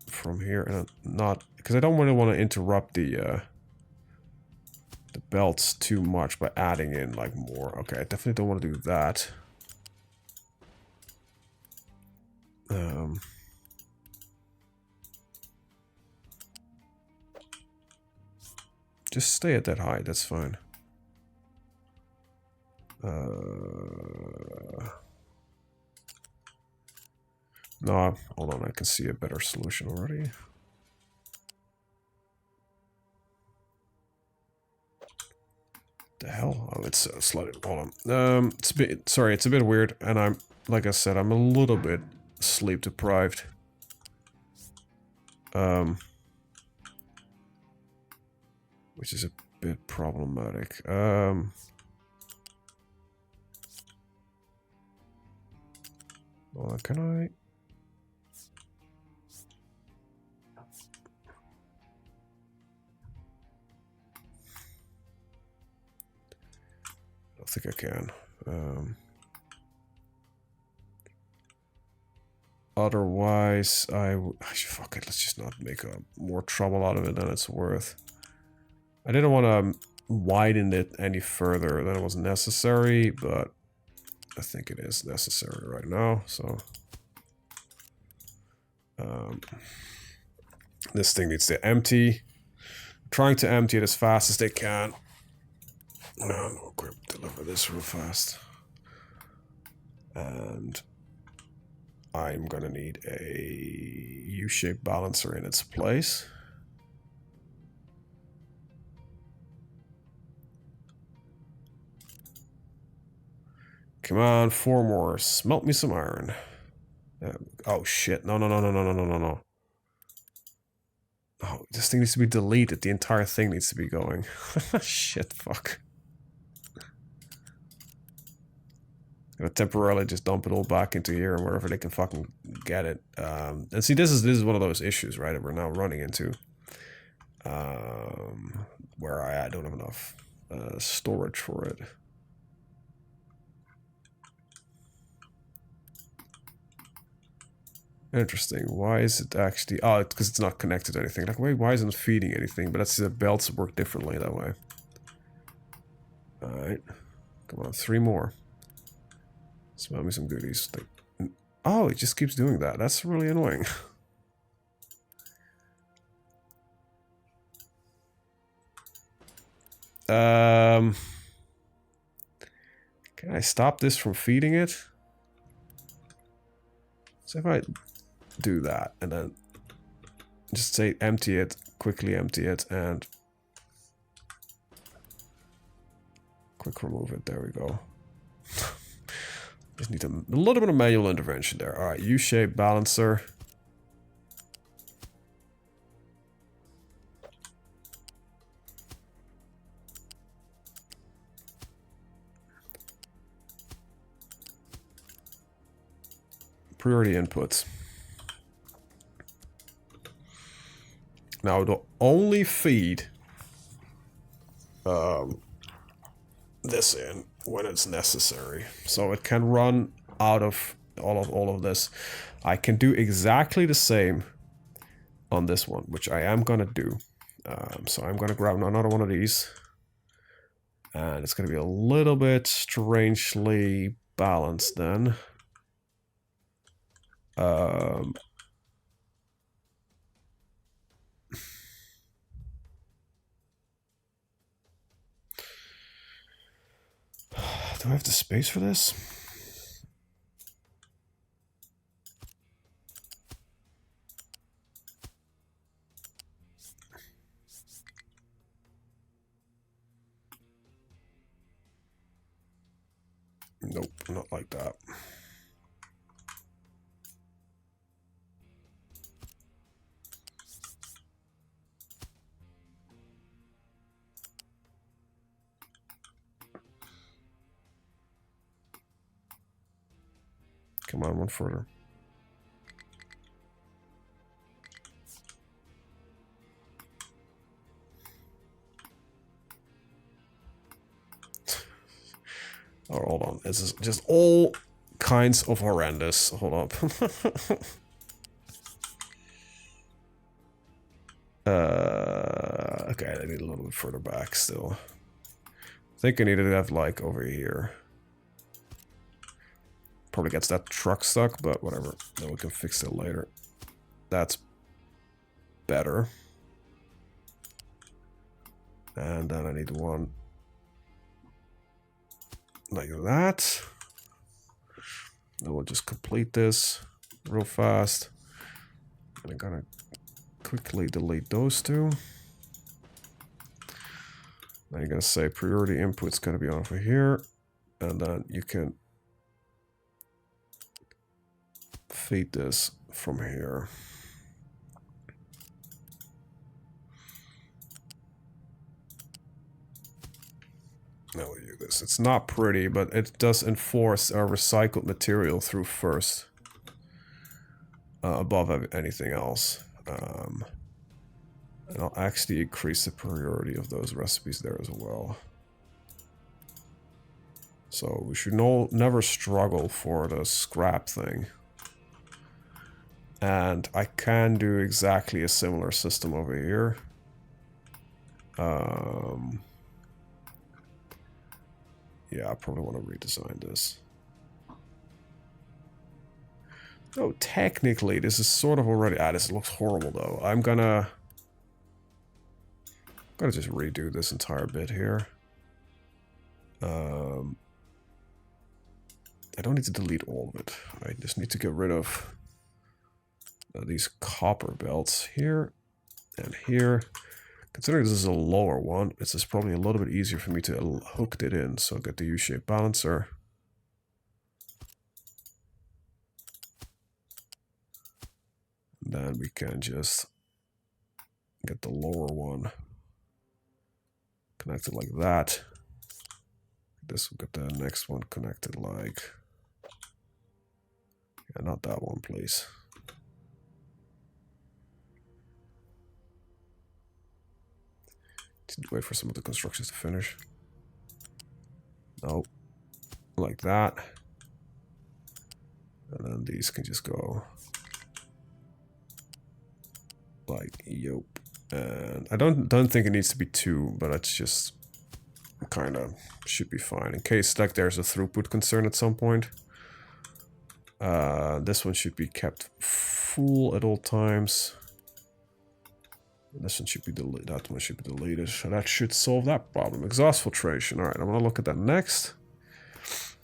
from here and not, because I don't really want to interrupt the belts too much by adding in like more. Okay, I definitely don't want to do that. Just stay at that height, that's fine. No, hold on, I can see a better solution already. The hell? Oh, it's slightly. Hold on. It's a bit. Sorry, it's a bit weird, and I'm, like I said, I'm a little bit sleep deprived. Which is a bit problematic. Well, can I? I don't think I can. Otherwise, fuck it. Let's just not make more trouble out of it than it's worth. I didn't want to widen it any further than it was necessary, but I think it is necessary right now. So this thing needs to empty. I'm trying to empty it as fast as they can. I'll deliver this real fast. And I'm gonna need a U-shaped balancer in its place. Come on, 4 more. Smelt me some iron. Oh shit! No! Oh, this thing needs to be deleted. The entire thing needs to be going. Shit! Fuck. Gonna temporarily just dump it all back into here and wherever they can fucking get it. And see, this is one of those issues, right, that we're now running into, where I don't have enough storage for it. Interesting. Why is it actually? Oh, it's because it's not connected to anything. Like, wait, why isn't it feeding anything? But that's the belts work differently that way. All right, come on, 3 more. Smell me some goodies. Oh, it just keeps doing that. That's really annoying. Can I stop this from feeding it? So if I do that and then just say empty it, quickly empty it, and quick remove it. There we go. Just need a little bit of manual intervention there. All right, U-shaped balancer. priority input. Now it'll only feed this in when it's necessary. So it can run out of all of this. I can do exactly the same on this one, which I am gonna do. So I'm gonna grab another one of these. And it's gonna be a little bit strangely balanced then. Do I have the space for this? Nope, not like that. Come on, one further. Oh, hold on. This is just all kinds of horrendous. Hold up. Okay, I need a little bit further back still. I think I needed to have like over here. Probably gets that truck stuck, but whatever. Then we can fix it later. That's better. And then I need one like that. Then we'll just complete this real fast. And I'm gonna quickly delete those two. Then you're gonna say priority input's gonna be over here. And then you can feed this from here. Now we do this. It's not pretty, but it does enforce our recycled material through first. Above anything else. And I'll actually increase the priority of those recipes there as well. So we should never struggle for the scrap thing. And I can do exactly a similar system over here. Yeah, I probably want to redesign this. Oh, technically, this is sort of already... this looks horrible, though. I'm gonna just redo this entire bit here. I don't need to delete all of it. I just need to get rid of these copper belts here and here. Considering this is a lower one, it's just probably a little bit easier for me to hook it in. So get the U-shaped balancer. And then we can just get the lower one connected like that. This will get the next one connected like... Yeah, not that one, please. Wait for some of the constructions to finish. No. Like that. And then these can just go like yope. And I don't think it needs to be two, but it's just kind of should be fine in case like there's a throughput concern at some point. This one should be kept full at all times. This one should be deleted. That one should be deleted. So that should solve that problem. Exhaust filtration. All right, I'm gonna look at that next.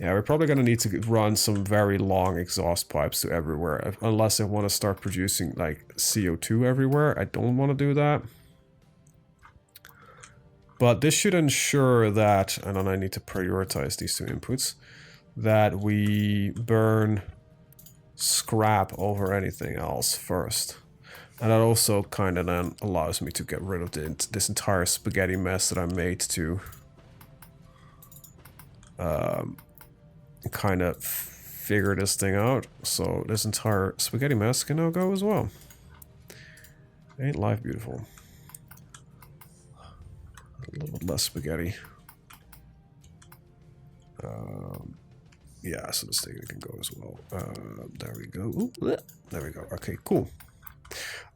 Yeah, we're probably gonna need to run some very long exhaust pipes to everywhere, unless I want to start producing like CO2 everywhere. I don't want to do that. But this should ensure that, and then I need to prioritize these two inputs, that we burn scrap over anything else first. And that also kind of then allows me to get rid of this entire spaghetti mess that I made to kind of figure this thing out. So this entire spaghetti mess can now go as well. Ain't life beautiful? A little bit less spaghetti. Yeah, so this thing can go as well. There we go. Ooh, there we go. Okay, cool.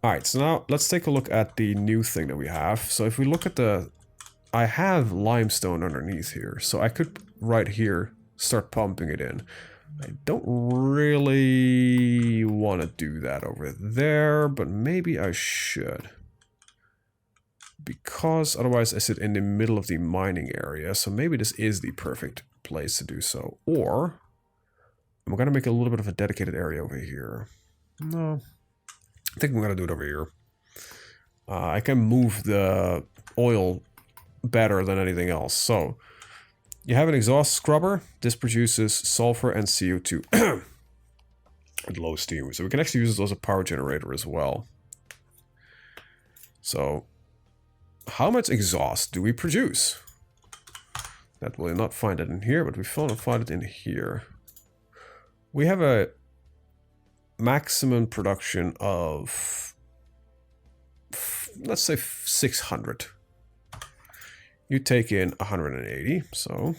Alright, so now let's take a look at the new thing that we have. So if we look at the... I have limestone underneath here, so I could, right here, start pumping it in. I don't really want to do that over there, but maybe I should. Because otherwise I sit in the middle of the mining area, so maybe this is the perfect place to do so. Or I'm going to make a little bit of a dedicated area over here. No, I think I'm going to do it over here. I can move the oil better than anything else. So you have an exhaust scrubber. This produces sulfur and CO2 at low steam. So we can actually use it as a power generator as well. So how much exhaust do we produce? That will not find it in here, but we find it in here. We have a maximum production of, let's say 600. You take in 180, so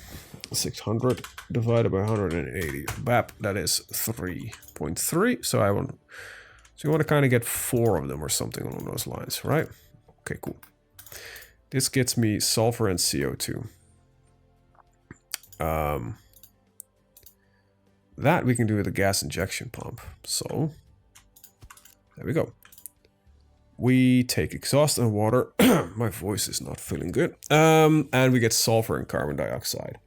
600 divided by 180. BAP, that is 3.3. So you want to kind of get 4 of them or something along those lines, right? Okay, cool. This gets me sulfur and CO2. That we can do with a gas injection pump. So, there we go. We take exhaust and water. My voice is not feeling good. And we get sulfur and carbon dioxide.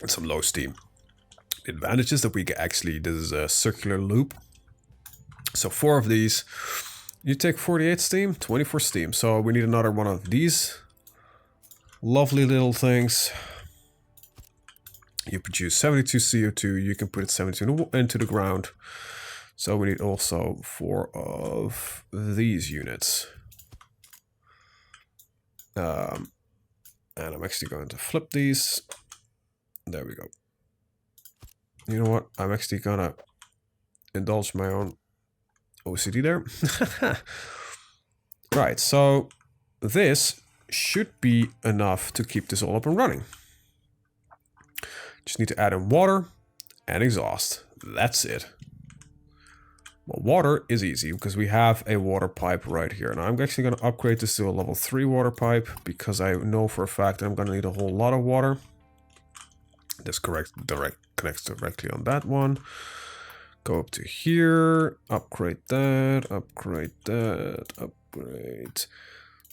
And some low steam. The advantage is that we can actually, this is a circular loop. So 4 of these. You take 48 steam, 24 steam. So we need another one of these lovely little things. You produce 72 CO2. You can put it 72 into the ground. So we need also 4 of these units. And I'm actually going to flip these. There we go. You know what? I'm actually gonna indulge my own OCD there. Right, so this should be enough to keep this all up and running. Just need to add in water and exhaust. That's it. Well, water is easy because we have a water pipe right here. Now I'm actually going to upgrade this to a level 3 water pipe because I know for a fact that I'm going to need a whole lot of water. This connects directly on that one. Go up to here, upgrade that, upgrade that, upgrade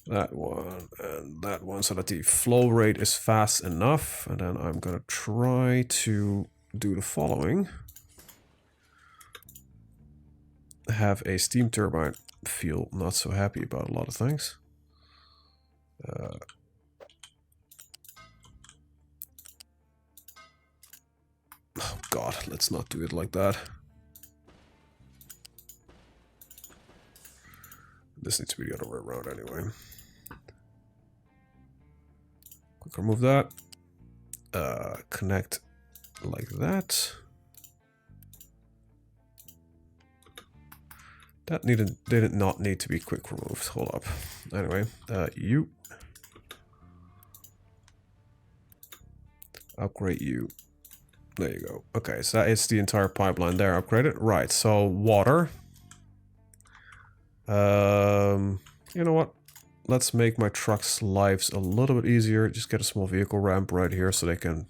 that one and that one so that the flow rate is fast enough. And then I'm going to try to do the following. Have a steam turbine feel not so happy about a lot of things. Oh God, let's not do it like that. This needs to be the other way around anyway. Quick remove that. Connect like that. That did not need to be quick removed. Hold up. Anyway, you. Upgrade you. There you go. Okay, so that is the entire pipeline there upgraded. Right, so water. You know what? Let's make my trucks' lives a little bit easier. Just get a small vehicle ramp right here so they can,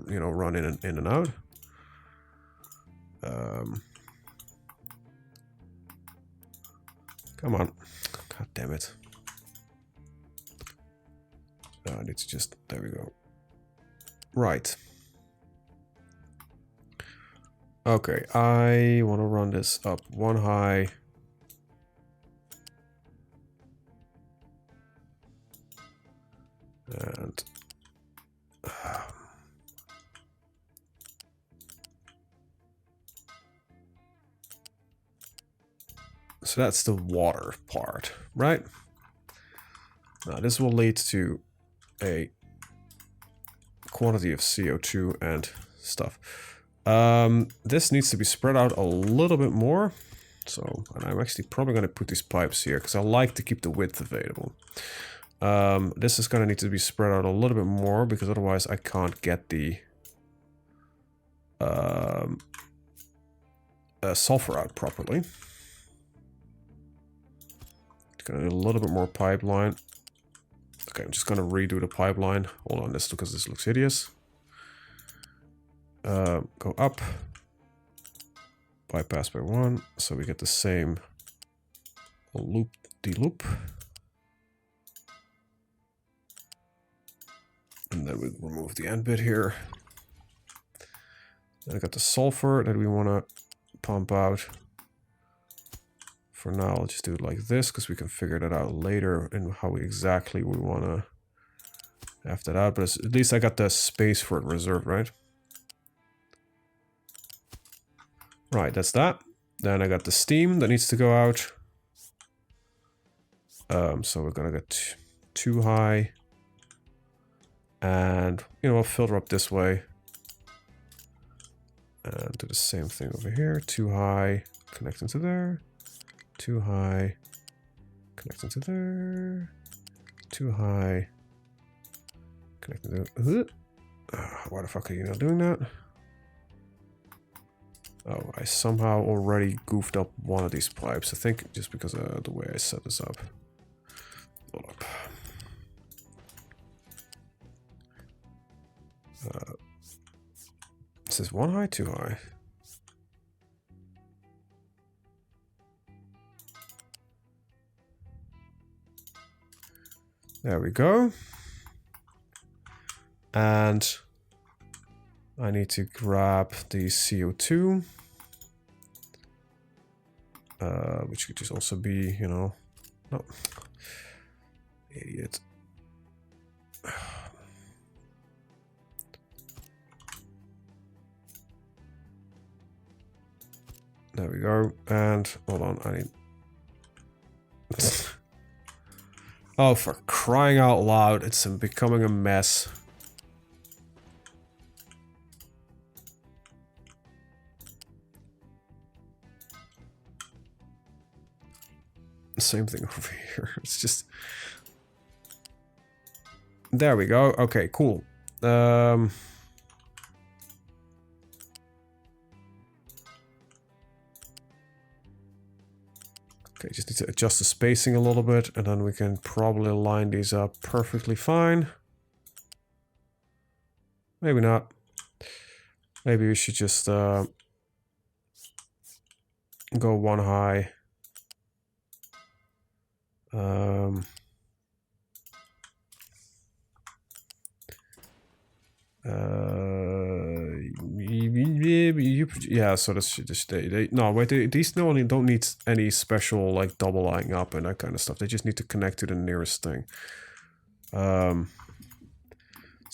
you know, run in and out. Come on. God damn it. I need to just... There we go. Right. Okay, I want to run this up one high. And... so that's the water part, right? Now this will lead to a quantity of CO2 and stuff. This needs to be spread out a little bit more. So, and I'm actually probably going to put these pipes here because I like to keep the width available. This is going to need to be spread out a little bit more because otherwise I can't get the sulfur out properly. Gonna need a little bit more pipeline. Okay, I'm just gonna redo the pipeline. Hold on, this because this looks hideous. Go up. Bypass by 1, so we get the same loop, de-loop. And then we remove the end bit here. Then I got the sulfur that we want to pump out. For now, I'll just do it like this because we can figure that out later in how exactly we want to have that out. But at least I got the space for it reserved, right? Right, that's that. Then I got the steam that needs to go out. So we're gonna get too high. And, you know, I'll filter up this way. And do the same thing over here. Too high, connecting to there. Too high, connecting to there. Too high, connecting to... why the fuck are you not doing that? Oh, I somehow already goofed up one of these pipes. I think just because of the way I set this up. Hold up. Is this one high, too high? There we go. And I need to grab the CO2. Which could just also be, you know... No. Idiot. There we go. And, hold on, I need... Oh, for crying out loud, it's becoming a mess. Same thing over here. It's just... There we go. Okay, cool. Okay, just need to adjust the spacing a little bit, and then we can probably line these up perfectly fine. Maybe not. Maybe we should just go one high. Yeah, so that's just no wait, these don't need any special like double lining up and that kind of stuff. They just need to connect to the nearest thing. So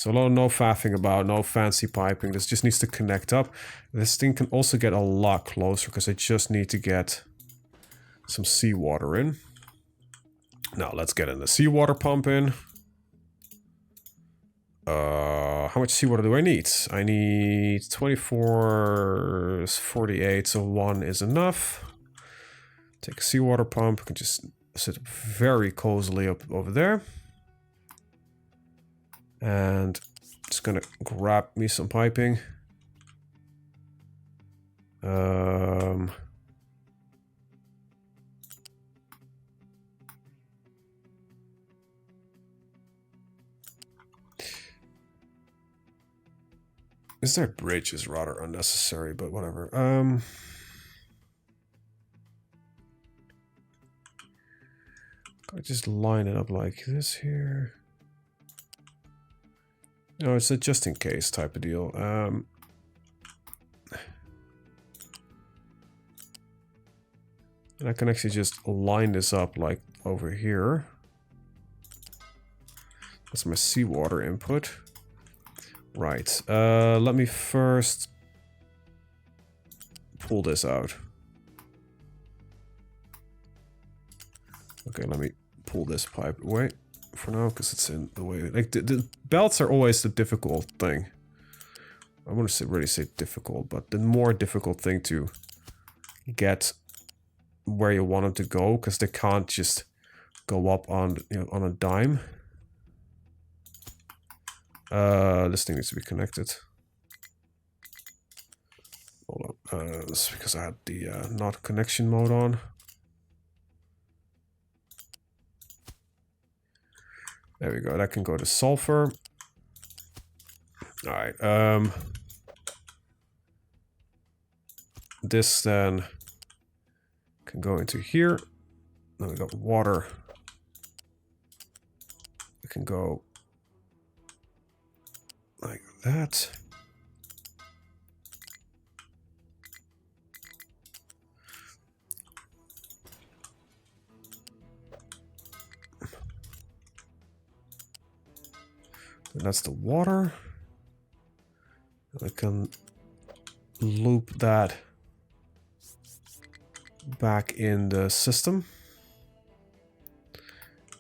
no faffing about, no fancy piping. This just needs to connect up. This thing can also get a lot closer because I just need to get some seawater in. Now let's get in the seawater pump in. How much seawater do I need? I need 24, 48, so 1 is enough. Take a seawater pump, I can just sit very cozily up over there. And just gonna grab me some piping. Is there a bridge is rather unnecessary, but whatever. I just line it up like this here. No, it's a just in case type of deal. And I can actually just line this up like over here. That's my seawater input. Right, let me first pull this out. Okay, let me pull this pipe away. for now because it's in the way. Like the belts are always the difficult thing. I want to really say difficult, but the more difficult thing to get where you want them to go, because they can't just go up on, you know, on a dime. This thing needs to be connected. Hold on, this is because I had the not connection mode on. There we go. That can go to sulfur. All right. This then can go into here. Then we got water. It can go like that. And that's the water. I can loop that back in the system.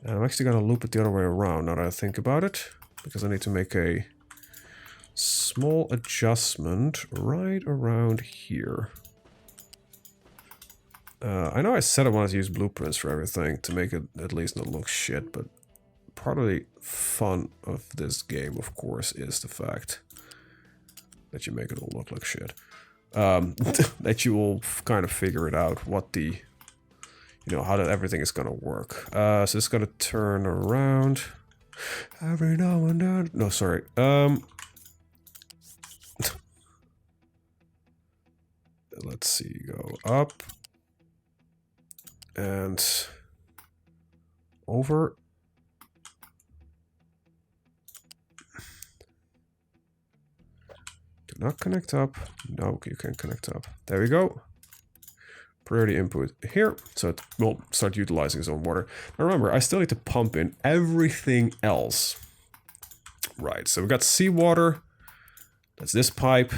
And I'm actually going to loop it the other way around now that I think about it, because I need to make a small adjustment right around here. I know I said I wanted to use blueprints for everything to make it at least not look shit, but part of the fun of this game, of course, is the fact that you make it all look like shit. That you will kind of figure it out what the, you know, how that everything is gonna work. So it's gonna turn around every now and then. No, sorry. Let's see, go up and over. Do not connect up. No, you can connect up. There we go. Priority input here, so it will start utilizing its own water. Now remember, I still need to pump in everything else. Right, so we've got seawater. That's this pipe.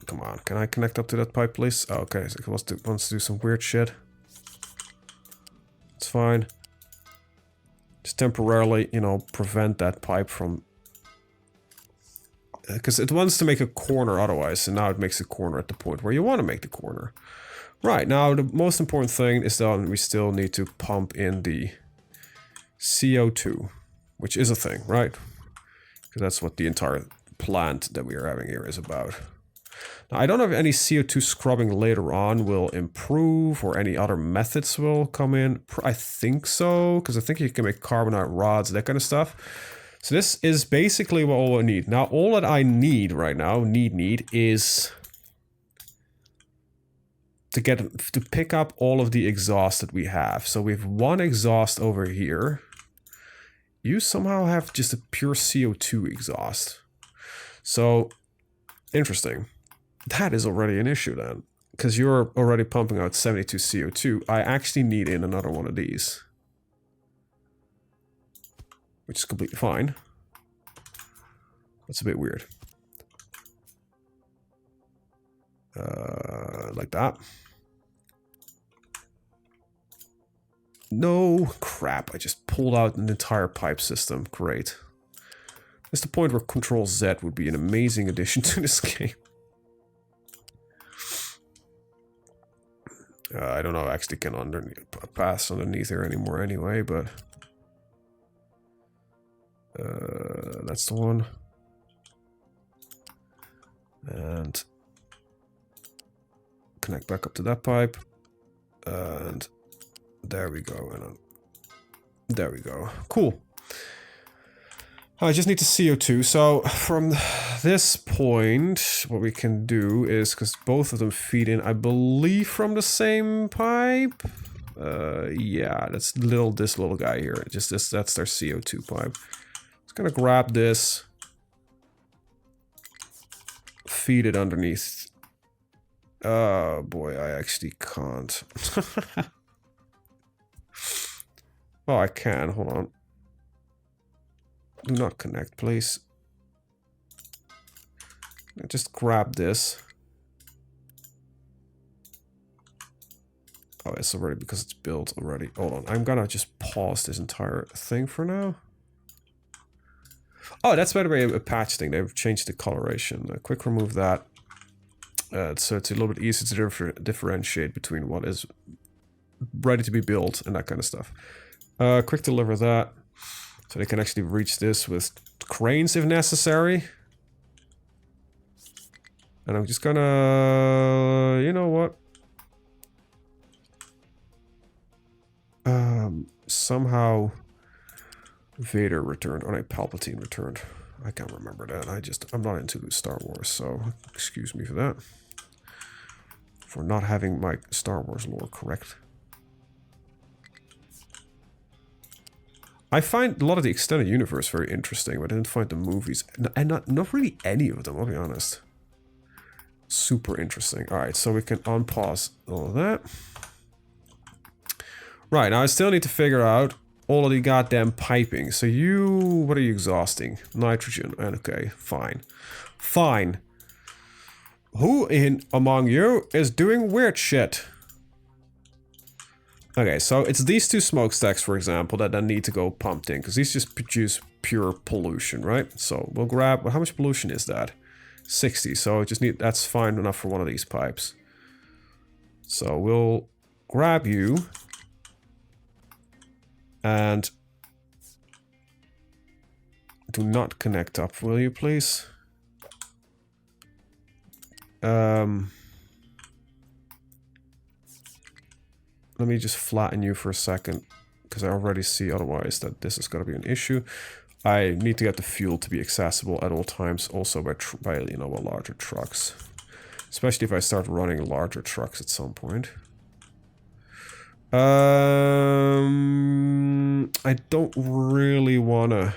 Come on, can I connect up to that pipe, please? Oh, okay, so it wants to do some weird shit. It's fine. Just temporarily, you know, prevent that pipe from... Because it wants to make a corner otherwise, and now it makes a corner at the point where you want to make the corner. Right, now the most important thing is that we still need to pump in the CO2, which is a thing, right? Because that's what the entire plant that we are having here is about. Now, I don't know if any CO2 scrubbing later on will improve or any other methods will come in. I think so, because I think you can make carbonite rods, that kind of stuff. So this is basically what all I need. Now, all that I need right now, is to pick up all of the exhaust that we have. So we have one exhaust over here. You somehow have just a pure CO2 exhaust. So, interesting. That is already an issue then, because you're already pumping out 72 CO2. I actually need in another one of these, which is completely fine. That's a bit weird. Like that. No, crap, I just pulled out an entire pipe system. Great. It's the point where Control Z would be an amazing addition to this game. I don't know, I actually can pass underneath here anymore anyway, but... that's the one. And... connect back up to that pipe. And... there we go, and there we go. Cool. I just need the CO2. So from this point, what we can do is, because both of them feed in, I believe, from the same pipe. Yeah, that's this little guy here. Just this, that's their CO2 pipe. Just gonna grab this, feed it underneath. Oh boy, I actually can't. Oh, I can. Hold on. Do not connect, please. just grab this. Oh, it's already because it's built already. Hold on, I'm gonna just pause this entire thing for now. Oh, that's by the way a patch thing. They've changed the coloration. Quick remove that. So it's a little bit easier to differentiate between what is ready to be built and that kind of stuff. Quick deliver that. So they can actually reach this with cranes if necessary. And I'm just gonna... You know what? Somehow Vader returned, or no, Palpatine returned. I can't remember that. I'm not into Star Wars, so excuse me for that. For not having my Star Wars lore correct. I find a lot of the extended universe very interesting, but I didn't find the movies, and not really any of them, I'll be honest. Super interesting. Alright, so we can unpause all of that. Right, now I still need to figure out all of the goddamn piping. So what are you exhausting? Nitrogen. Okay, fine. Fine. Who among you is doing weird shit? Okay, so it's these two smokestacks, for example, that then need to go pumped in, because these just produce pure pollution, right? So we'll grab, well, how much pollution is that? 60, so I just need, that's fine enough for one of these pipes. So we'll grab you. And do not connect up, will you please? Let me just flatten you for a second, because I already see otherwise that this is going to be an issue. I need to get the fuel to be accessible at all times, also by you know, larger trucks. Especially if I start running larger trucks at some point. I don't really want to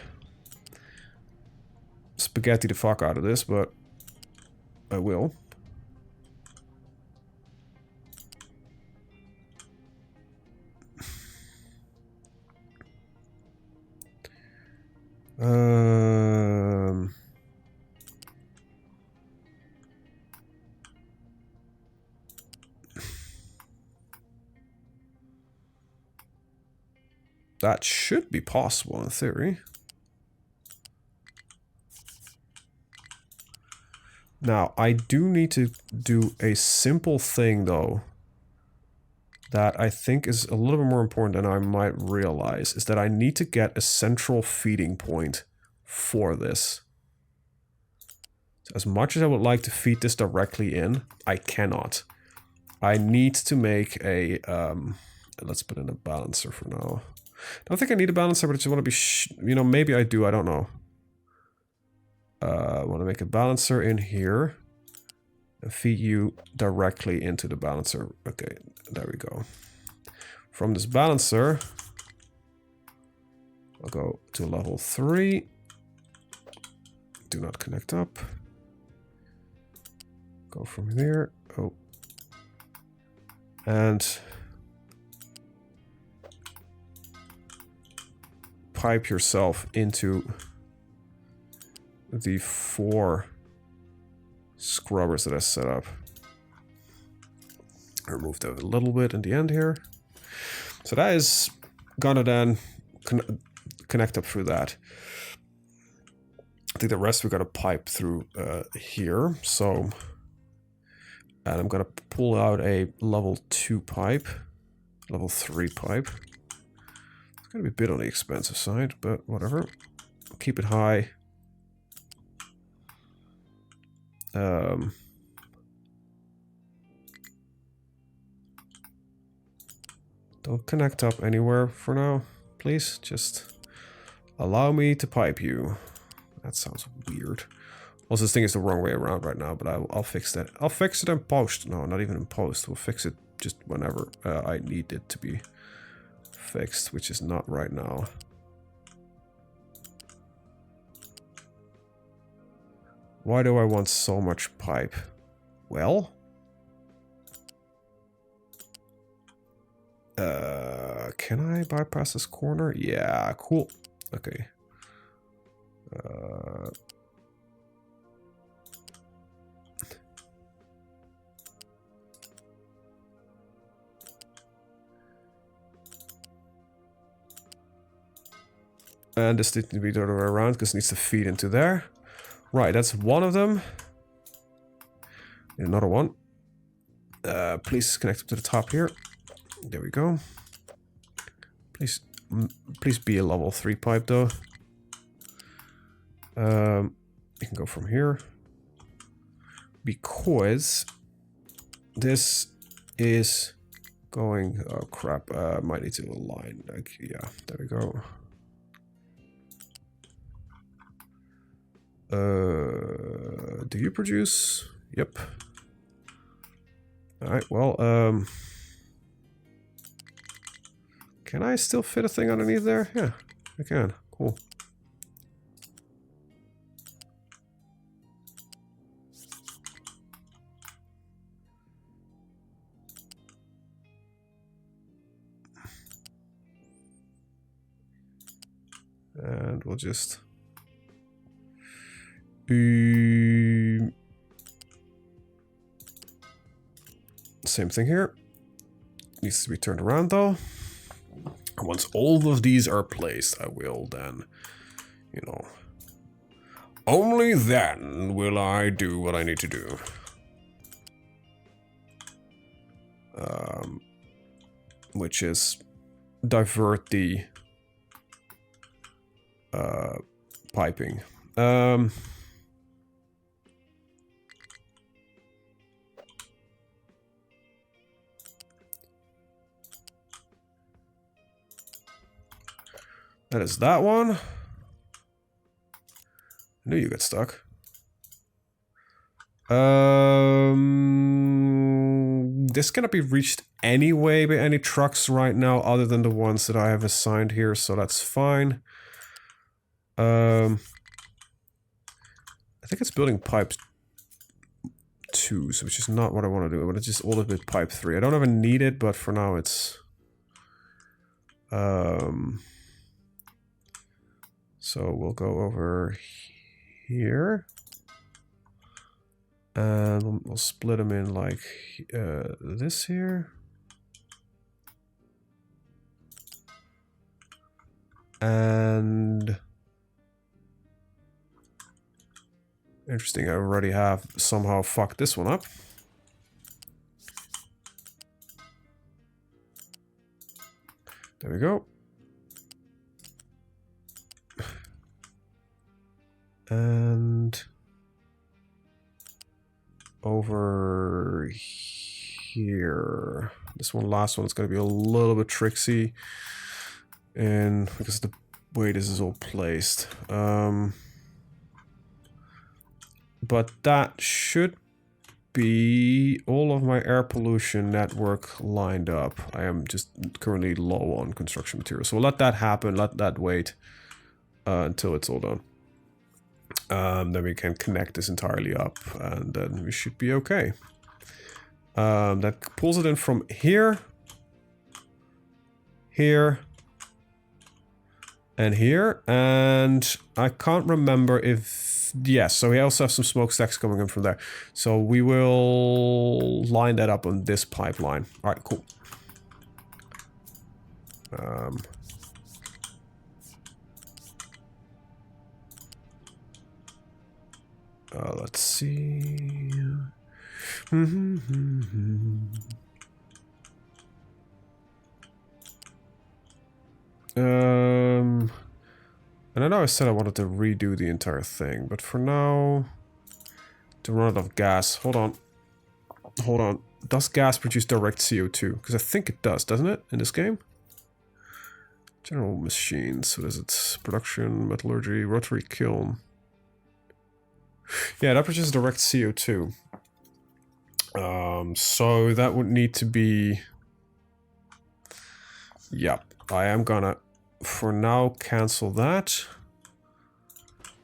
spaghetti the fuck out of this, but I will. That should be possible in theory. Now, I do need to do a simple thing, though, that I think is a little bit more important than I might realize, is that I need to get a central feeding point for this. So as much as I would like to feed this directly in, I cannot. I need to make a... let's put in a balancer for now. I don't think I need a balancer, but I just want to be... you know, maybe I do, I don't know. I want to make a balancer in here and feed you directly into the balancer. Okay, there we go. From this balancer, I'll go to level 3. Do not connect up. Go from there. Oh. And pipe yourself into the 4 scrubbers that I set up. I removed a little bit in the end here. So that is gonna then connect up through that. I think the rest we gotta pipe through here. So, and I'm gonna pull out a level 2 pipe, level 3 pipe. It's gonna be a bit on the expensive side, but whatever. Keep it high. Don't connect up anywhere for now, please. Just allow me to pipe you. That sounds weird. Also, this thing is the wrong way around right now, but I'll fix that. I'll fix it in post. No, not even in post. We'll fix it just whenever I need it to be fixed, which is not right now. Why do I want so much pipe? Well... can I bypass this corner? Yeah, cool. Okay. And this needs to be the other way around because it needs to feed into there. Right, that's one of them. And another one. Please connect up to the top here. There we go. Please be a level 3 pipe though. You can go from here. Because this is going... Oh crap, might need to align. Like, yeah, there we go. Do you produce? Yep. Alright, well, can I still fit a thing underneath there? Yeah, I can. Cool. And we'll just... Same thing here. Needs to be turned around though. Once all of these are placed, I will then, you know, only then will I do what I need to do. Which is divert the piping. That is that one. I knew you got stuck. This cannot be reached anyway by any trucks right now other than the ones that I have assigned here, so that's fine. I think it's building pipe 2, which is not what I want to do, but it's just all of it pipe 3. I don't even need it, but for now it's... So we'll go over here. And we'll split them in like this here. And... Interesting, I already have somehow fucked this one up. There we go. And over here. This last one is going to be a little bit tricksy. And because of the way this is all placed. But that should be all of my air pollution network lined up. I am just currently low on construction materials. So we'll let that happen, let that wait until it's all done. Then we can connect this entirely up and then we should be okay. That pulls it in from here, here, and here. And I can't remember if... Yes, so we also have some smokestacks coming in from there. So we will line that up on this pipeline. All right, cool. Let's see. And I know I said I wanted to redo the entire thing, but for now, to run out of gas, hold on. Does gas produce direct CO2? Because I think it does, doesn't it, in this game? General machines, what is it? Production, metallurgy, rotary kiln. Yeah, that produces direct CO2. So that would need to be... Yep, I am gonna, for now, cancel that.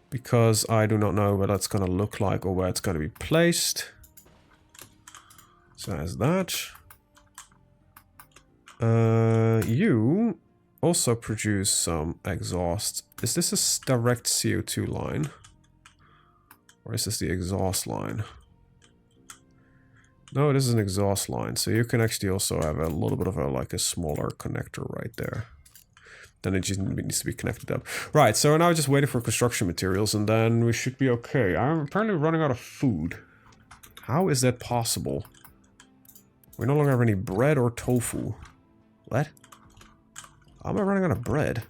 Because I do not know what that's gonna look like or where it's gonna be placed. So as that. You also produce some exhaust. Is this a direct CO2 line? Or is this the exhaust line? No, it is an exhaust line. So you can actually also have a little bit of a, like a smaller connector right there. Then it just needs to be connected up. Right, so now we're just waiting for construction materials, and then we should be okay. I'm apparently running out of food. How is that possible? We no longer have any bread or tofu. What? How am I running out of bread?